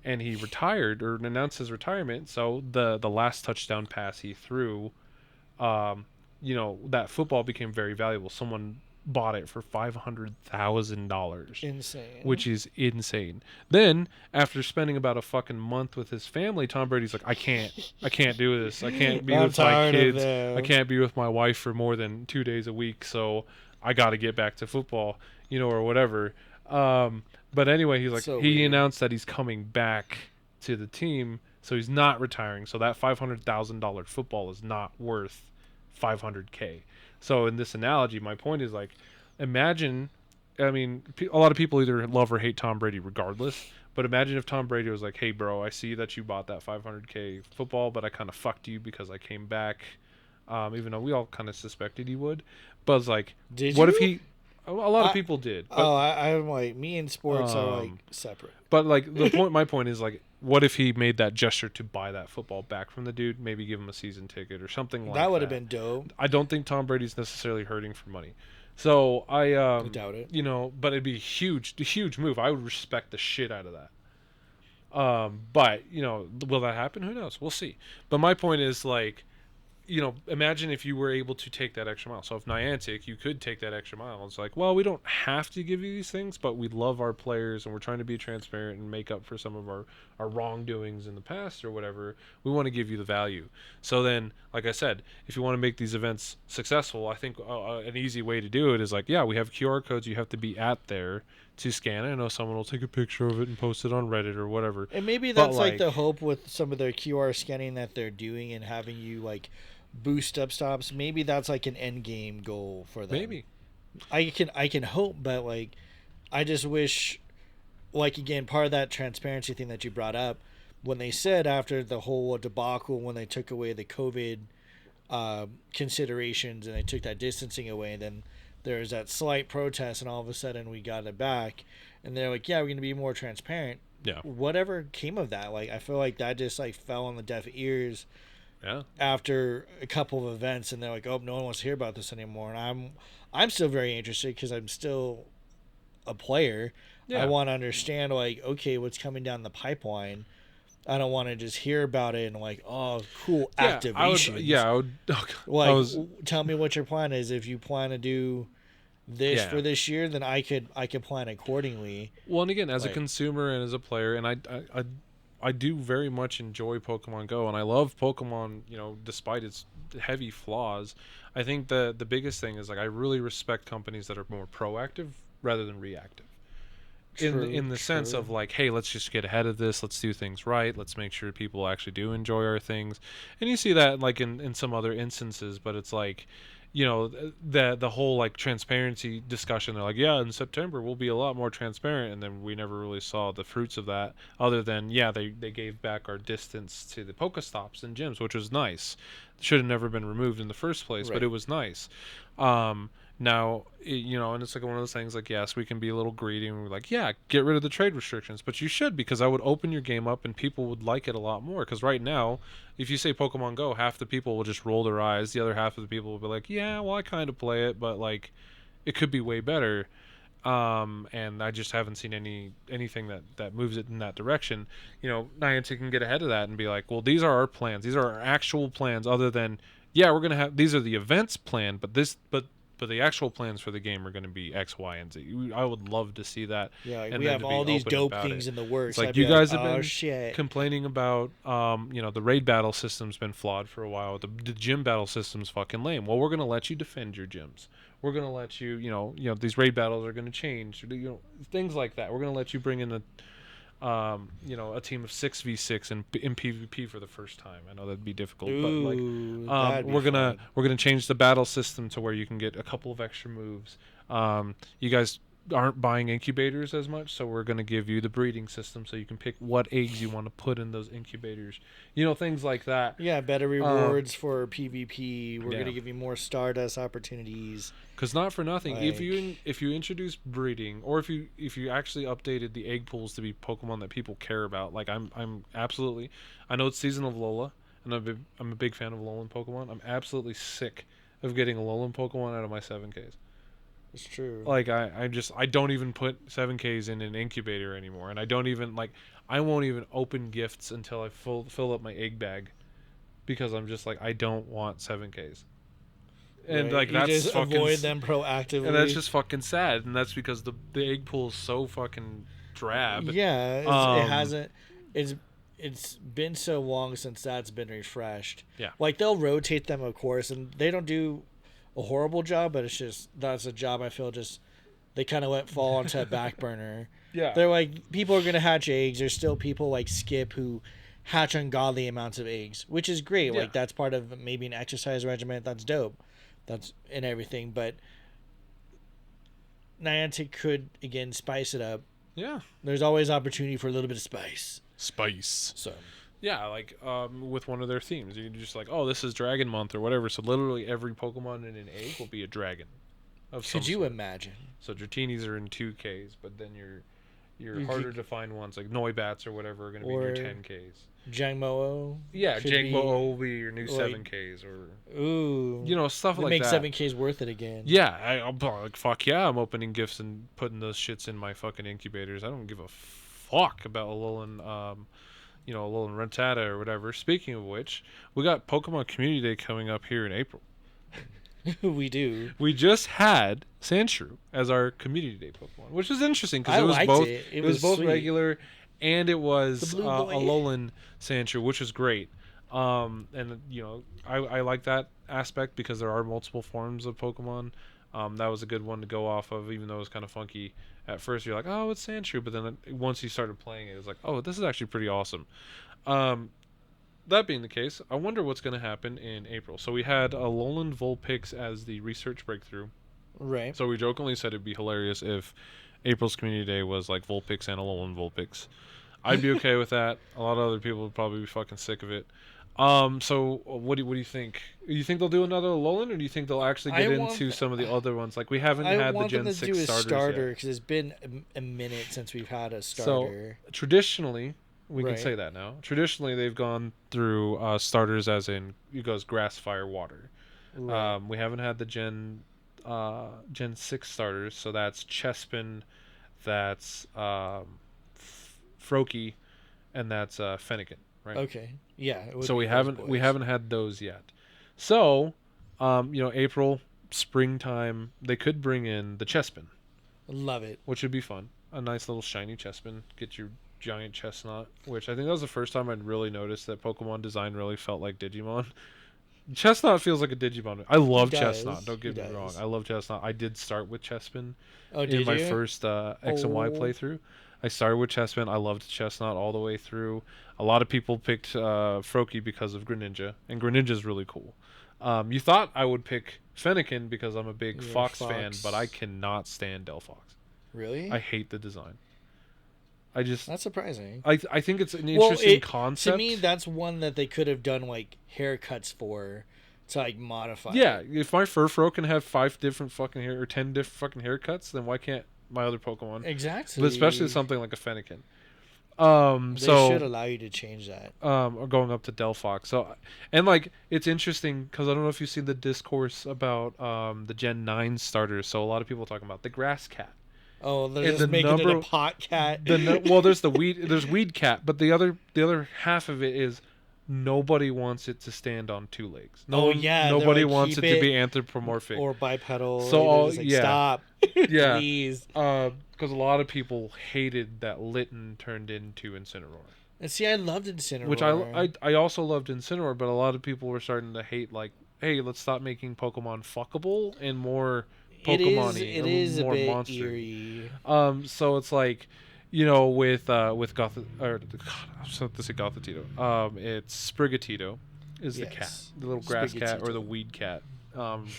And he retired or announced his retirement. So the last touchdown pass he threw, that football became very valuable. Someone bought it for $500,000. Insane. Which is insane. Then, after spending about a fucking month with his family, Tom Brady's like, I can't do this. I can't be with my kids. I can't be with my wife for more than 2 days a week. So I got to get back to football, or whatever. But anyway, he's like, he announced that he's coming back to the team, so he's not retiring. So that $500,000 football is not worth $500K. So in this analogy, my point is like, imagine, I mean, a lot of people either love or hate Tom Brady regardless, but imagine if Tom Brady was like, hey bro, I see that you bought that $500K football, but I kind of fucked you because I came back, even though we all kind of suspected he would. But it's like, what if he, a lot of people did. But, I'm like, me and sports are like separate. But like my point is like, what if he made that gesture to buy that football back from the dude, maybe give him a season ticket or something like that? That would have been dope. I don't think Tom Brady's necessarily hurting for money. So I doubt it. But it'd be a huge move. I would respect the shit out of that. But, will that happen? Who knows? We'll see. But my point is like, imagine if you were able to take that extra mile. So if Niantic, you could take that extra mile. It's like, well, we don't have to give you these things, but we love our players and we're trying to be transparent and make up for some of our wrongdoings in the past or whatever. We want to give you the value. So then, like I said, if you want to make these events successful, I think an easy way to do it is like, yeah, we have QR codes. You have to be at there to scan it. I know someone will take a picture of it and post it on Reddit or whatever. And maybe that's like the hope with some of their QR scanning that they're doing and having you like boost up stops. Maybe that's like an end game goal for them. Maybe. I can hope, but like I just wish, like, again, part of that transparency thing that you brought up, when they said after the whole debacle, when they took away the COVID considerations and they took that distancing away, then there was that slight protest, and all of a sudden we got it back, and they're like, yeah, we're going to be more transparent. Yeah. Whatever came of that, like, I feel like that just like fell on the deaf ears. Yeah. After a couple of events, and they're like, oh, no one wants to hear about this anymore, and I'm still very interested because I'm still a player. Yeah. I want to understand, like, okay, what's coming down the pipeline. I don't want to just hear about it and like, oh, cool, activation. Tell me what your plan is. If you plan to do this for this year, then I could plan accordingly. Well, and again, as a consumer and as a player, and I do very much enjoy Pokemon Go, and I love Pokemon, despite its heavy flaws. I think the biggest thing is, like, I really respect companies that are more proactive rather than reactive. In the sense of, like, hey, let's just get ahead of this, let's do things right, let's make sure people actually do enjoy our things. And you see that, like, in some other instances, but it's like, the whole, like, transparency discussion, they're like, yeah, in September we'll be a lot more transparent, and then we never really saw the fruits of that, other than, they gave back our distance to the Pokestops and gyms, which was nice. Should have never been removed in the first place, right. But it was nice. Now, and it's like one of those things, like, yes, we can be a little greedy, and we're like, yeah, get rid of the trade restrictions, but you should, because I would open your game up and people would like it a lot more. Because right now, if you say Pokemon Go, half the people will just roll their eyes, the other half of the people will be like, yeah, well, I kind of play it, but, like, it could be way better. And I just haven't seen anything that moves it in that direction. Niantic can get ahead of that and be like, well, these are our plans, these are our actual plans, other than, yeah, we're gonna have, these are the events planned, but the actual plans for the game are going to be X, Y, and Z. I would love to see that. Yeah, and we have all these dope things in the works. It's like, you guys have been complaining about, the raid battle system's been flawed for a while. The gym battle system's fucking lame. Well, we're going to let you defend your gyms. We're going to let you, these raid battles are going to change. Things like that. We're going to let you bring in a team of 6v6 in PvP for the first time. I know that'd be difficult, but like, we're gonna change the battle system to where you can get a couple of extra moves. You guys aren't buying incubators as much, so we're gonna give you the breeding system so you can pick what eggs you want to put in those incubators. Things like that. Yeah, better rewards for PvP. We're gonna give you more Stardust opportunities. Because not for nothing, like, if you introduce breeding, or if you actually updated the egg pools to be Pokemon that people care about, like, I'm absolutely, I know it's Season of Lola, and I'm a big fan of Alolan Pokemon. I'm absolutely sick of getting Alolan Pokemon out of my 7Ks. It's true. Like, I don't even put 7Ks in an incubator anymore, and I don't even, like, I won't even open gifts until I fill up my egg bag, because I'm just like, I don't want 7Ks. And right. like, that's just fucking avoid them proactively, and that's just fucking sad. And that's because the egg pool is so fucking drab. Yeah, it hasn't. It's been so long since that's been refreshed. Yeah, like, they'll rotate them, of course, and they don't do a horrible job, but it's just, that's a job I feel just they kind of fall onto a back burner. Yeah, they're like, people are gonna hatch eggs. There's still people like Skip who hatch ungodly amounts of eggs, which is great. Yeah. Like, that's part of maybe an exercise regimen. That's dope. That's in everything, but Niantic could, again, spice it up. Yeah, there's always opportunity for a little bit of spice. So yeah, like, with one of their themes, you're just like, oh, this is Dragon Month or whatever. So literally every Pokemon in an egg will be a dragon. Could you imagine? So Dratinis are in 2Ks, but then your harder to find ones like Noibats or whatever are going to be in your 10Ks. Jangmo-o. Yeah, Jangmo-o will be your new 7Ks, or stuff like that. Make 7Ks worth it again. Yeah, I'm like, fuck yeah, I'm opening gifts and putting those shits in my fucking incubators. I don't give a fuck about Alolan, Alolan Rattata or whatever. Speaking of which, we got Pokemon Community Day coming up here in April. We do. We just had Sandshrew as our Community Day Pokemon, which was interesting because it was both regular. And it was Alolan Sandshrew, which was great. And, I like that aspect because there are multiple forms of Pokemon. That was a good one to go off of, even though it was kind of funky. At first, you're like, oh, it's Sandshrew. But then once you started playing it, it was like, oh, this is actually pretty awesome. that being the case, I wonder what's going to happen in April. So we had Alolan Vulpix as the research breakthrough. Right. So we jokingly said it'd be hilarious if April's Community Day was like Vulpix and Alolan Vulpix. I'd be okay with that. A lot of other people would probably be fucking sick of it. So what do you think? You think they'll do another Alolan, or do you think they'll actually get into some of the other ones? Like we haven't I had the want them Gen to do 6 a starters starter yet. because it's been a minute since we've had a So starter. traditionally, we can Right. say that now. Traditionally, they've gone through starters as in it goes grass, fire, water. Right. We haven't had the Gen 6 starters, so that's Chespin, that's Froakie, and that's Fennekin, right? Okay. Yeah. It would So be we those haven't we boys. haven't had those yet. So, April, springtime, they could bring in the Chespin, Love it. which would be fun. A nice little shiny Chespin. Get your giant chestnut, which I think that was the first time I'd really noticed that Pokemon design really felt like Digimon. Chestnut feels like a Digimon. I He love Chestnut. does. Don't He get me wrong. does. I love Chestnut. I did start with Chespin Oh, in did my you? first X and Y Oh. playthrough. I started with Chespin. I loved Chestnut all the way through. A lot of people picked Froakie because of Greninja, and Greninja's really cool. You thought I would pick Fennekin because I'm a big You're a Fox fan, but I fox. cannot stand Delphox. I Really? hate the design. I just That's surprising. I think it's an Well, interesting to concept. me, that's one that they could have done like haircuts for to like modify Yeah, it. if my Furfrou can have 5 different fucking hair or 10 different fucking haircuts, then why can't my other Pokemon? But especially Exactly. something like a Fennekin. They should So allow you to change that. or going up to Delphox. So and like it's interesting because I don't know if you've seen the discourse about the Gen 9 starters. So a lot of people talking about the Grass Cat Oh, they're and just the making it a number pot cat. well there's Weed Cat, but the other half of it is nobody wants it to stand on 2 legs. Oh yeah, they're Nobody like wants keep it to be it anthropomorphic. or bipedal. So Like, they're all just like yeah. stop, Yeah, please. because a lot of people hated that Litten turned into Incineroar, And see, I loved Incineroar. which I also loved Incineroar, but a lot of people were starting to hate like, hey, let's stop making Pokemon fuckable and more Pokemon-y, It is a more bit monster. eerie. So it's like, with Goth or God, I was about to say Gothitito. It's Sprigatito is the cat, Yes. the little grass cat or the Sprigatito. weed cat.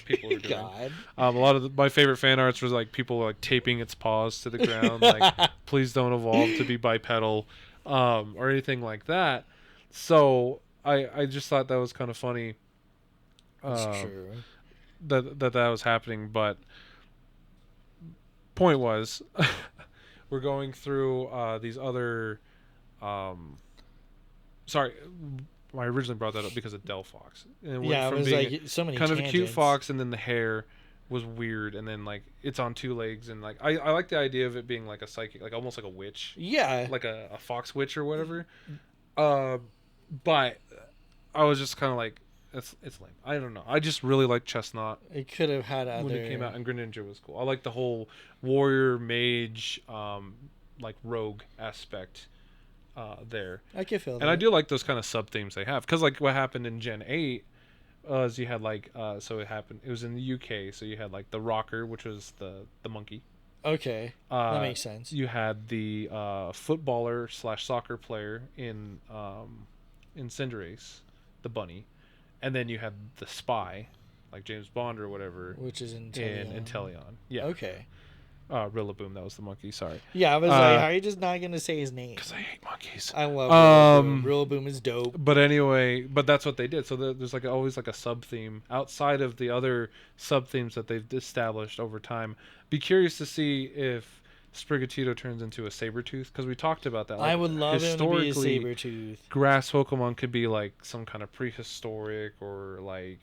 People are doing. God. A lot of my favorite fan arts was like people like taping its paws to the ground, like please don't evolve to be bipedal, or anything like that. So I just thought that was kind of funny, It's uh, true. that was happening. But point was, we're going through these other. Sorry, I originally brought that up because of Delphox. And it went Yeah, it from was being like so many kind of a cute tangents. fox, and then the hair was weird, and then like it's on 2 legs, and like I like the idea of it being like a psychic, like almost like a witch, Yeah. like a fox witch or whatever. Uh, but I was just kind of like, it's lame. I don't know. I just really like Chestnut It could have had other. when it came out, and Greninja was cool. I like the whole warrior mage, like rogue aspect there. I can feel that. And I do like those kind of sub themes they have, because like what happened in Gen 8 is you had like it was in the UK, so you had like the rocker, which was the monkey. Okay, that makes sense. You had the footballer slash soccer player in Cinderace, the bunny, and then you had the spy, like James Bond or whatever, Which is in Inteleon. Inteleon. Yeah. Okay. Rillaboom, that was the monkey. Sorry. Yeah, I was like, how are you just not gonna say his name? Because I hate monkeys. I love Rillaboom. Rillaboom is dope. But anyway, that's what they did. So there's like always like a sub theme outside of the other sub themes that they've established over time. Be curious to see if Sprigatito turns into a Sabertooth, because we talked about that. Like, I would love him to be a historically, Sabertooth. grass Pokemon could be like some kind of prehistoric or like,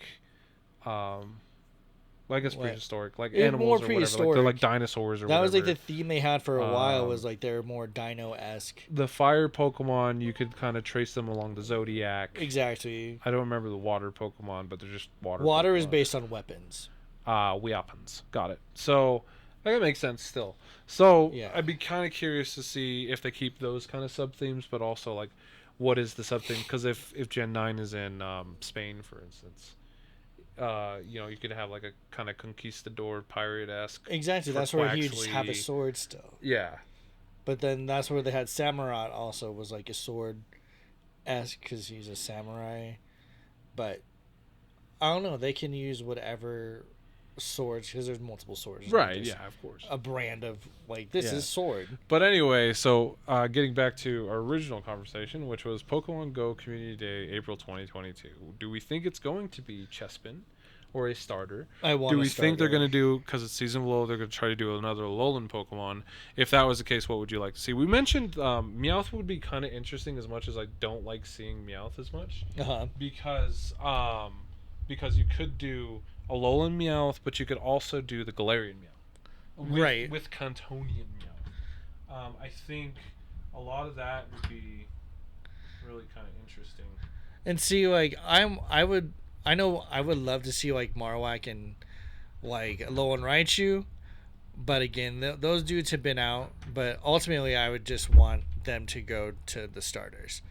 well, I guess What? prehistoric, like More animals or whatever. Like they're prehistoric. like dinosaurs or That whatever. was like the theme they had for a while. Um, Was like they're more dino-esque. The fire Pokemon, you could kind of trace them along the Zodiac. Exactly. I don't remember the water Pokemon, but they're just water. Water is Pokemon. based on weapons. Weapons. Got it. So that makes sense still. So Yeah. I'd be kind of curious to see if they keep those kind of sub themes, but also like what is the sub theme? Because if Gen 9 is in Spain, for instance, you could have like a kind of conquistador pirate-esque. Exactly. for That's where he'd just have a Quaxley. sword still. Yeah. But then that's where they had Samurott also was like a sword esque because he's a samurai, but I don't know. They can use whatever swords because there's multiple swords. Right? Yeah, of course. A brand of like this is sword. But anyway, so getting back to our original conversation, which was Pokemon Go Community Day, April 2022. Do we think it's going to be Chespin or a starter? Do we think they're going to do, because it's season below, they're going to try to do another Alolan Pokemon? If that was the case, what would you like to see? We mentioned Meowth would be kind of interesting, as much as I don't like seeing Meowth as much. Because you could do Alolan Meowth, but you could also do the Galarian Meowth. With Cantonian Meowth. I think a lot of that would be really kind of interesting. And see, like, I would love to see, like, Marowak and, like, Alolan Raichu. But, again, those dudes have been out. But, ultimately, I would just want them to go to the starters.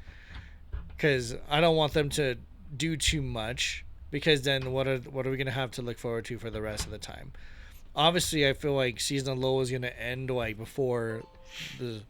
Because I don't want them to do too much. Because then what are we going to have to look forward to for the rest of the time? Obviously, I feel like season low is going to end, like, before the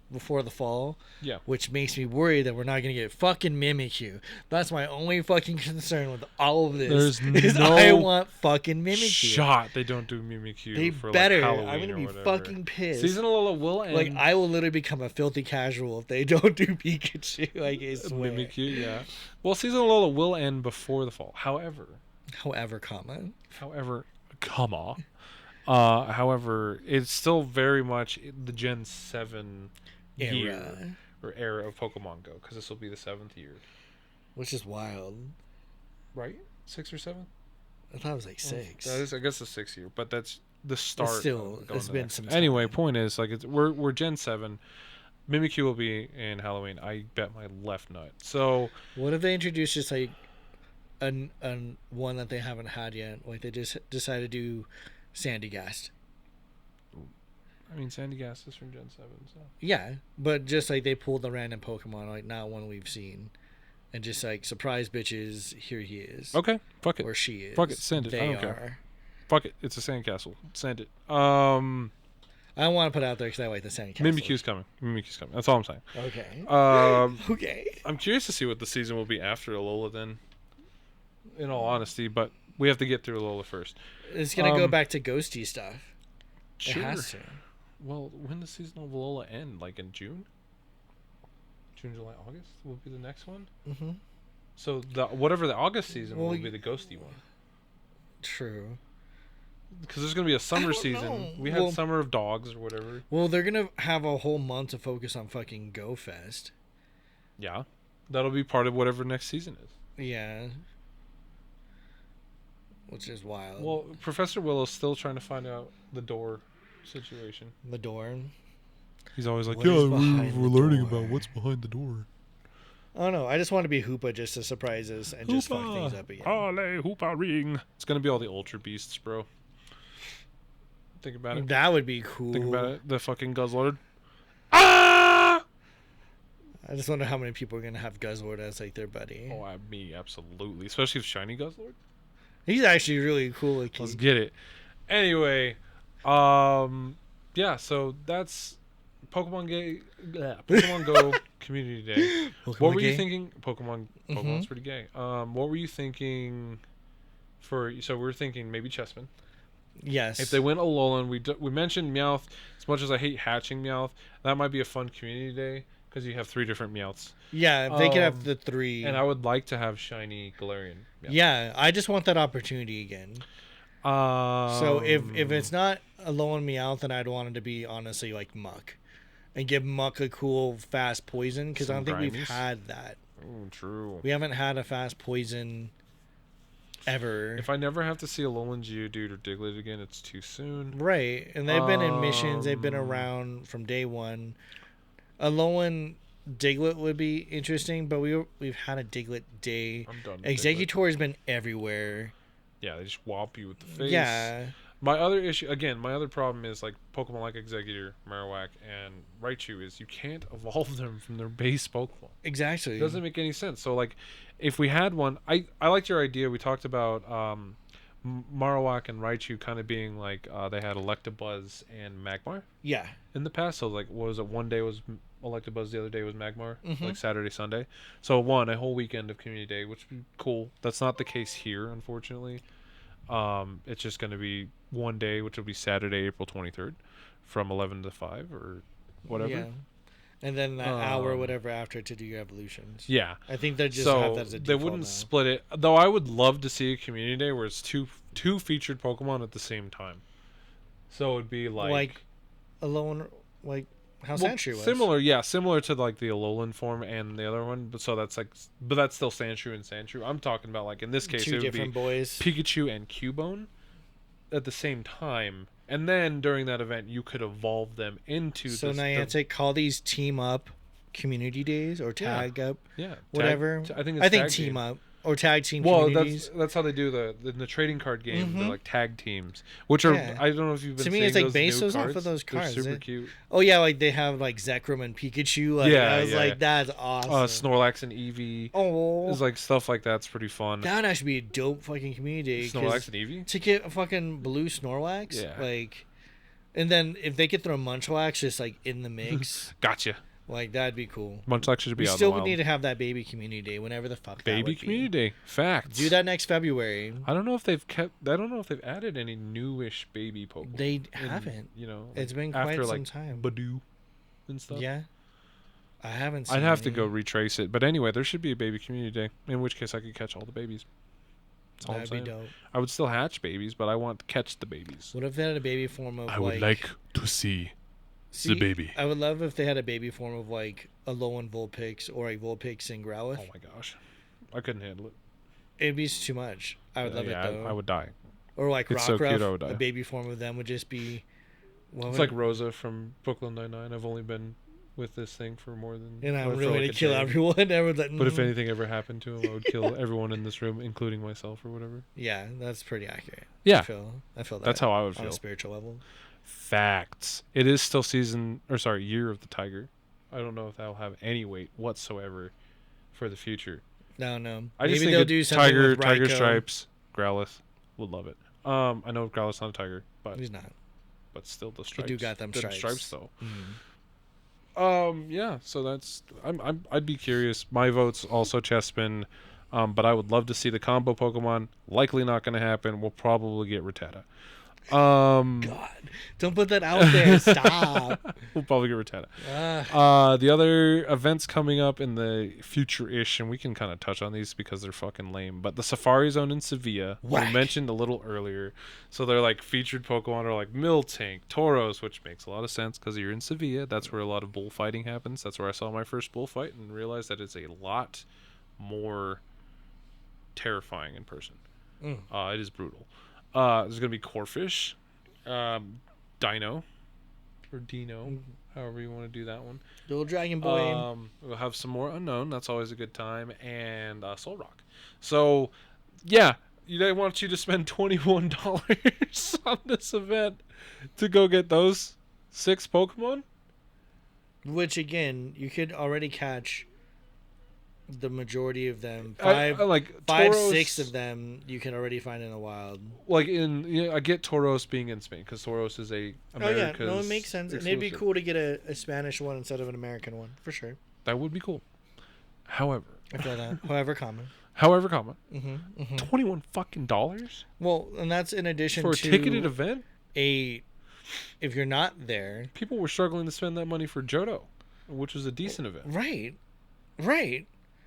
fall. Yeah. Which makes me worry that we're not going to get fucking Mimikyu. That's my only fucking concern with all of this. I want fucking Mimikyu. Shot they don't do Mimikyu. They for better. Like Halloween. I'm going to be fucking pissed. Season Alola will end. Like, I will literally become a filthy casual if they don't do Pikachu. Like, I swear. Mimikyu, yeah. Well, season Alola will end before the fall. However, it's still very much the Gen 7 era of Pokemon Go, because this will be the 7th year. Which is wild. Right? 6 or 7? I thought it was like 6. That is, I guess, the 6th year, but that's the start. Still, it's been some time. Anyway, point is, like, we're Gen 7. Mimikyu will be in Halloween. I bet my left nut. So, what if they introduce just, like, one that they haven't had yet? Like, they just decided to do Sandygast. I mean, Sandygast is from Gen 7, so. Yeah, but just, like, they pulled the random Pokemon, like, not one we've seen. And just, like, surprise bitches, here he is. Okay, fuck it. Or she is. Fuck it, send it. I don't care. Fuck it, it's a sandcastle. Send it. I don't want to put it out there because I like the sandcastle. Mimikyu's coming. That's all I'm saying. Okay. Okay. I'm curious to see what the season will be after Alola then, in all honesty, but we have to get through Alola first. It's going to go back to ghosty stuff. Sure. It has to. Well, when does season of Alola end? Like in June? June, July, August will be the next one? Mm-hmm. So whatever the August season will be the ghosty one. True. Because there's going to be a summer season. We had Summer of Dogs or whatever. Well, they're going to have a whole month to focus on fucking Go Fest. Yeah. That'll be part of whatever next season is. Yeah. Which is wild. Well, Professor Willow's still trying to find out the door situation. The door? He's always like, yeah, we're learning about what's behind the door. I don't know. I just want to be Hoopa just to surprise us and just fuck things up again. Alley, Hoopa ring. It's going to be all the Ultra Beasts, bro. Think about it. That would be cool. Think about it. The fucking Guzzlord. Ah! I just wonder how many people are going to have Guzzlord as, like, their buddy. Oh, me, absolutely. Especially with Shiny Guzzlord. He's actually really cool. Like, let's get it. Anyway, yeah, so that's Pokemon Go Community Day. What were you thinking? Pokemon's pretty gay. What were you thinking so we're thinking maybe Chespin. Yes. If they went Alolan, we mentioned Meowth. As much as I hate hatching Meowth, that might be a fun Community Day because you have 3 different Meowths. Yeah, if they could have the 3. And I would like to have Shiny Galarian Meowth. Yeah, I just want that opportunity again. So if it's not Alolan Meowth, then I'd want it to be honestly like Muck, and give Muck a cool fast poison because I don't think we've had that. Oh, true. We haven't had a fast poison ever. If I never have to see Alolan Geodude or Diglett again, it's too soon. Right, and they've been in missions. They've been around from day one. Alolan Diglett would be interesting, but we've had a Diglett day. I'm done. Exeggutor has been everywhere. Yeah, they just whop you with the face. Yeah. My other problem is like Pokemon like Exeggutor, Marowak, and Raichu is you can't evolve them from their base Pokemon. Exactly. It doesn't make any sense. So like, if we had one, I liked your idea. We talked about Marowak and Raichu kind of being like they had Electabuzz and Magmar Yeah. in the past. So like, what was it? One day was Electabuzz, the other day was Magmar, Mhm. like Saturday, Sunday. So a whole weekend of Community Day, which would be cool. That's not the case here, unfortunately. It's just going to be one day, which will be Saturday, April 23rd, from 11 to 5 or whatever. Yeah. And then that hour or whatever after to do your evolutions. Yeah. I think they just have that as a they default wouldn't now. split it. Though I would love to see a Community Day where it's two featured Pokemon at the same time. So it would be like Alone, like how well, Sandshrew was. similar to like the Alolan form and the other one. But that's still Sandshrew and Sandshrew. I'm talking about like in this case Two it would different be boys. Pikachu and Cubone at the same time, and then during that event you could evolve them into. So Niantic call these team up community days or tag up, whatever. I think team game. up or tag team Well, communities. that's how they do the trading card game. They're like tag teams, which are I don't know if you've been. To me, seeing it's like those based new off cards. of those cards. They're super cute. Oh yeah, like they have like Zekrom and Pikachu. Like, I was like, that's awesome. Snorlax and Eevee. Oh, it's like stuff like that's pretty fun. That would actually be a dope fucking community. Snorlax and Eevee. To get a fucking blue Snorlax, like, and then if they could throw Munchlax just like in the mix, gotcha. Like that'd be cool. Munchlax should be out. Still would need to have that baby community day whenever the fuck. Baby community day. Facts. Do that next February. I don't know if they've added any newish baby Pokemon. They haven't. You know, it's been quite after, some time. Badoo and stuff. Yeah. I haven't seen I'd have any. to go retrace it. But anyway, there should be a baby community day. In which case I could catch all the babies. That's all I'm saying. That'd be dope. I would still hatch babies, but I want to catch the babies. What if they had a baby form of I would like to see the baby. I would love if they had a baby form of like Alolan Vulpix or like Vulpix and Growlithe. Oh my gosh. I couldn't handle it. It'd be too much. I would love it though. I would die. Or like It's so cute, I Rockruff, would die. a baby form of them would just be. It's like Rosa from Brooklyn Nine-Nine. I've only been with this thing for more than. And I'm for really like gonna a kill day. everyone. Everyone's like, But if anything ever happened to him, I would kill everyone in this room, including myself or whatever. Yeah, that's pretty accurate. Yeah. I feel that. That's how I would on feel. a spiritual level. Facts. It is still year of the tiger. I don't know if that'll have any weight whatsoever for the future. No. I just Maybe think they'll a do something tiger, with tiger Raikou. stripes, Growlithe, would love it. I know Growlithe's not a tiger, but He's not. But still the stripes. do got them stripes. though. Mm. Yeah. So that's I'd be curious. My vote's also Chespin, but I would love to see the combo Pokemon. Likely not going to happen. We'll probably get Rattata. God, don't put that out there. Stop. We'll probably get Rattata. The other events coming up in the future-ish, and we can kind of touch on these because they're fucking lame. But the Safari Zone in Sevilla, we mentioned a little earlier. So they're like featured Pokemon are like Miltank, Tauros, which makes a lot of sense because you're in Sevilla. That's where a lot of bullfighting happens. That's where I saw my first bullfight and realized that it's a lot more terrifying in person. It is brutal. There's going to be Corphish, Dino, or Dino, however you want to do that one. Little Dragon Boy. We'll have some more Unknown. That's always a good time. And Solrock. So, yeah, they want you to spend $21 on this event to go get those 6 Pokemon? Which, again, you could already catch the majority of them. Five, 6 of them you can already find in the wild. Like I get Tauros being in Spain because Tauros is America's no, it makes sense. And it'd be cool to get a Spanish one instead of an American one for sure. That would be cool. However, I feel that. However, comma. $21 fucking dollars. Well, and that's in addition for a to ticketed event. If you're not there, people were struggling to spend that money for Johto, which was a decent event. Right.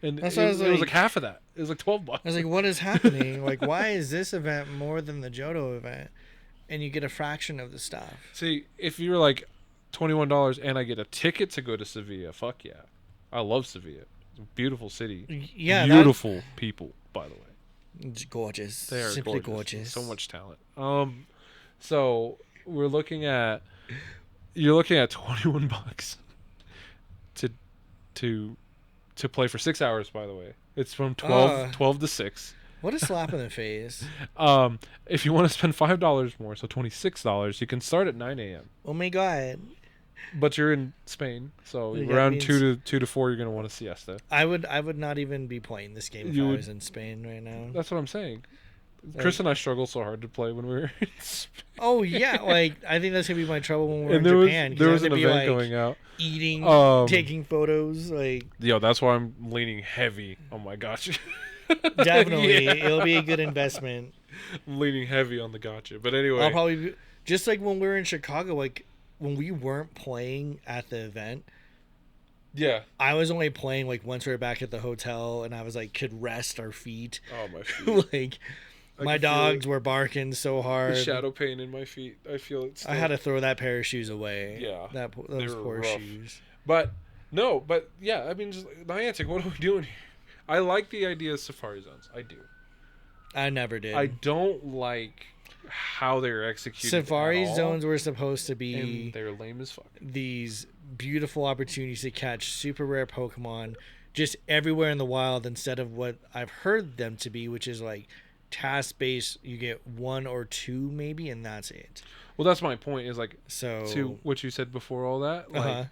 And it was like half of that. It was like $12. I was like, what is happening? Like, why is this event more than the Johto event? And you get a fraction of the stuff. See, if you're like $21 and I get a ticket to go to Sevilla, fuck yeah. I love Sevilla. It's a beautiful city. Yeah. Beautiful people, by the way. It's gorgeous. They are simply gorgeous. So much talent. So you're looking at $21 to play for 6 hours, by the way. It's from 12 to 6. What a slap in the face. If you want to spend $5 more, so $26, you can start at 9 a.m. Oh my god. But you're in Spain, so around 2 to 4 you're going to want a siesta. I would not even be playing this game if I was in Spain right now. That's what I'm saying. Chris and I struggled so hard to play when we were in Spain. Oh yeah, like I think that's gonna be my trouble when we're in there Japan. Was, there was an event like, going out. Eating, taking photos, like. Yo, that's why I'm leaning heavy. Oh my gosh. Definitely, it'll be a good investment. I'm leaning heavy on the gotcha, but anyway. I'll probably be, just like when we were in Chicago, like when we weren't playing at the event. Yeah. I was only playing like once we were back at the hotel, and I was like could rest our feet. Oh my feet. Like. My dogs were barking so hard. The shadow pain in my feet. I feel it still. I had to throw that pair of shoes away. Yeah. Those poor rough. Shoes. But yeah, I mean, just Niantic, what are we doing here? I like the idea of Safari Zones. I do. I never did. I don't like how they're executed. Safari Zones were supposed to be. And they're lame as fuck. These beautiful opportunities to catch super rare Pokemon just everywhere in the wild instead of what I've heard them to be, which is like. Task based, you get 1 or 2 maybe, and that's it. Well, that's my point. Is like so to what you said before all that, like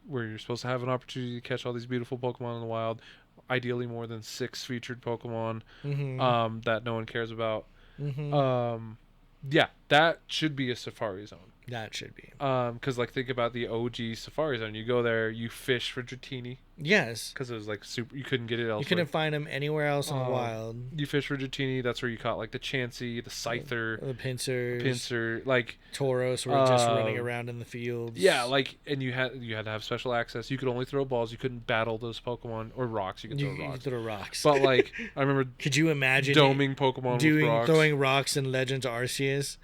where you're supposed to have an opportunity to catch all these beautiful Pokemon in the wild, ideally more than 6 featured Pokemon, that no one cares about. Yeah, that should be a Safari Zone. That should be. Because like think about the OG Safari Zone. You go there, you fish for Dratini. Yes. Because it was like super. You couldn't get it elsewhere. You couldn't find them anywhere else in the wild. You fish for Dratini. That's where you caught like the Chansey, the Scyther, the Pinsir, like Tauros were just running around in the fields. Yeah, like and you had to have special access. You could only throw balls. You couldn't battle those Pokemon or rocks. You could throw rocks. You could throw rocks. But like I remember. Could you imagine doming Pokemon with rocks? Throwing rocks in Legends Arceus?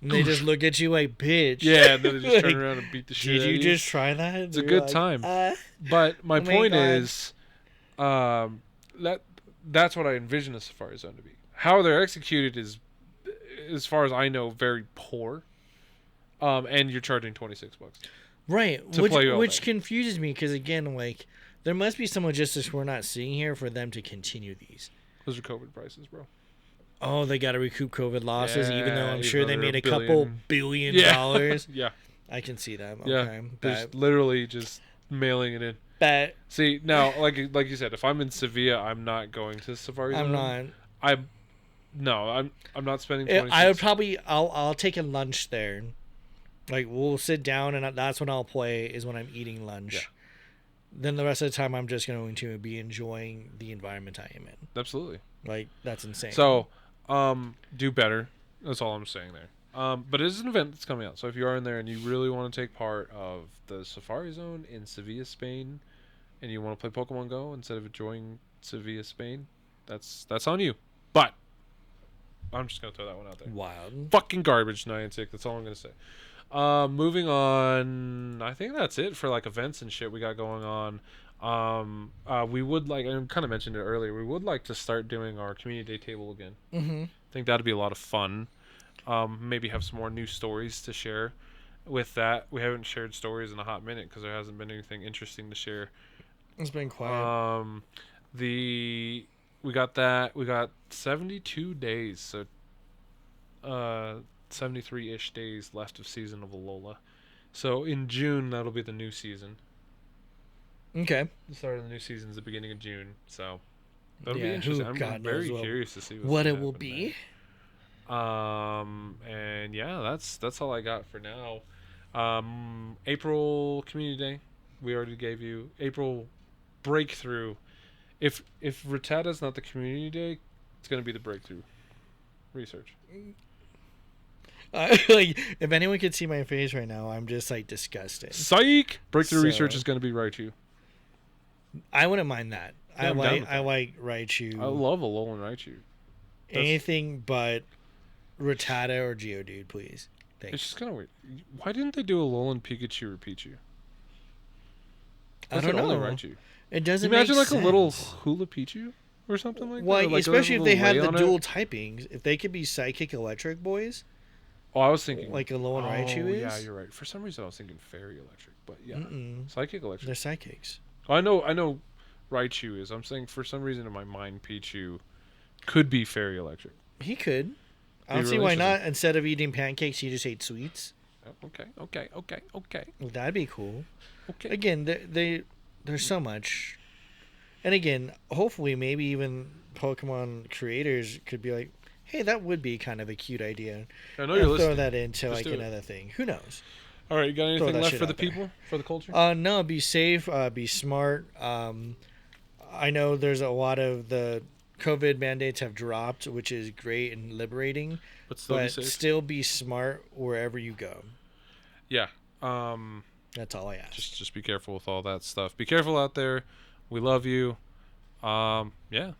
And they just look at you like, bitch. Yeah, and then they just turn around and beat the shit out of you. Did you just try that? It's a good time. But my point is, that's what I envision a Safari Zone to be. How they're executed is, as far as I know, very poor. And you're charging $26. Right, which confuses me because again, like there must be some logistics we're not seeing here for them to continue these. Those are COVID prices, bro. Oh, they got to recoup COVID losses, yeah, even though I'm sure they made a couple billion dollars. Yeah, I can see that. Yeah, okay, just literally just mailing it in. But see now, like you said, if I'm in Sevilla, I'm not going to Safari Zone. I'm not spending. I would probably. I'll take a lunch there. Like we'll sit down, and that's when I'll play. Is when I'm eating lunch. Yeah. Then the rest of the time, I'm just going to be enjoying the environment I am in. Absolutely. Like that's insane. So. Do better. That's all I'm saying there. But it is an event that's coming out. So if you are in there and you really want to take part of the Safari Zone in Sevilla, Spain, and you want to play Pokemon Go instead of enjoying Sevilla, Spain, that's on you. But I'm just gonna throw that one out there. Wild. Fucking garbage, Niantic. That's all I'm gonna say. Moving on. I think that's it for like events and shit we got going on. We would like, I kind of mentioned it earlier, we would like to start doing our community day table again. I think that'd be a lot of fun. Maybe have some more new stories to share with that. We haven't shared stories in a hot minute because there hasn't been anything interesting to share. It's been quiet. We got 72 days, so 73-ish days left of season of Alola. So in June that'll be the new season. Okay. The start of the new season is the beginning of June, so that'll be interesting. I'm very curious to see what it will be. There. And yeah, that's all I got for now. April Community Day, we already gave you. April Breakthrough. If Rattata's not the Community Day, it's gonna be the Breakthrough research. Like if anyone could see my face right now, I'm just like disgusted. Psych! Breakthrough research is gonna be Raichu. I wouldn't mind that. Yeah, I like Raichu. I love Alolan Raichu. Anything but Rattata or Geodude, please. Thanks. It's just kind of weird. Why didn't they do Alolan Pikachu or Pichu? I don't know. Raichu. It doesn't imagine make like a little Hula Pichu or something like that. Like especially if they had the dual it. Typings. If they could be Psychic Electric boys. Oh, I was thinking like Alolan Raichu is. Yeah, you're right. For some reason, I was thinking Fairy Electric, but yeah, Psychic Electric. They're psychics. I know. Raichu is. I'm saying for some reason in my mind, Pichu could be Fairy Electric. He could. I don't see why not. Instead of eating pancakes, he just ate sweets. Okay. Well, that'd be cool. Okay. Again, there's so much, and again, hopefully, maybe even Pokemon creators could be like, hey, that would be kind of a cute idea. I know you're And listening. throw that into Just like do it. another thing. Who knows? All right, you got Throw anything that left shit for the out there. people, for the culture? No, be safe, be smart. I know there's a lot of the COVID mandates have dropped, which is great and liberating, But still be but safe. still be smart wherever you go. Yeah. That's all I ask. Just be careful with all that stuff. Be careful out there. We love you. Yeah.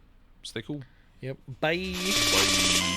Stay cool. Yep. Bye. Bye.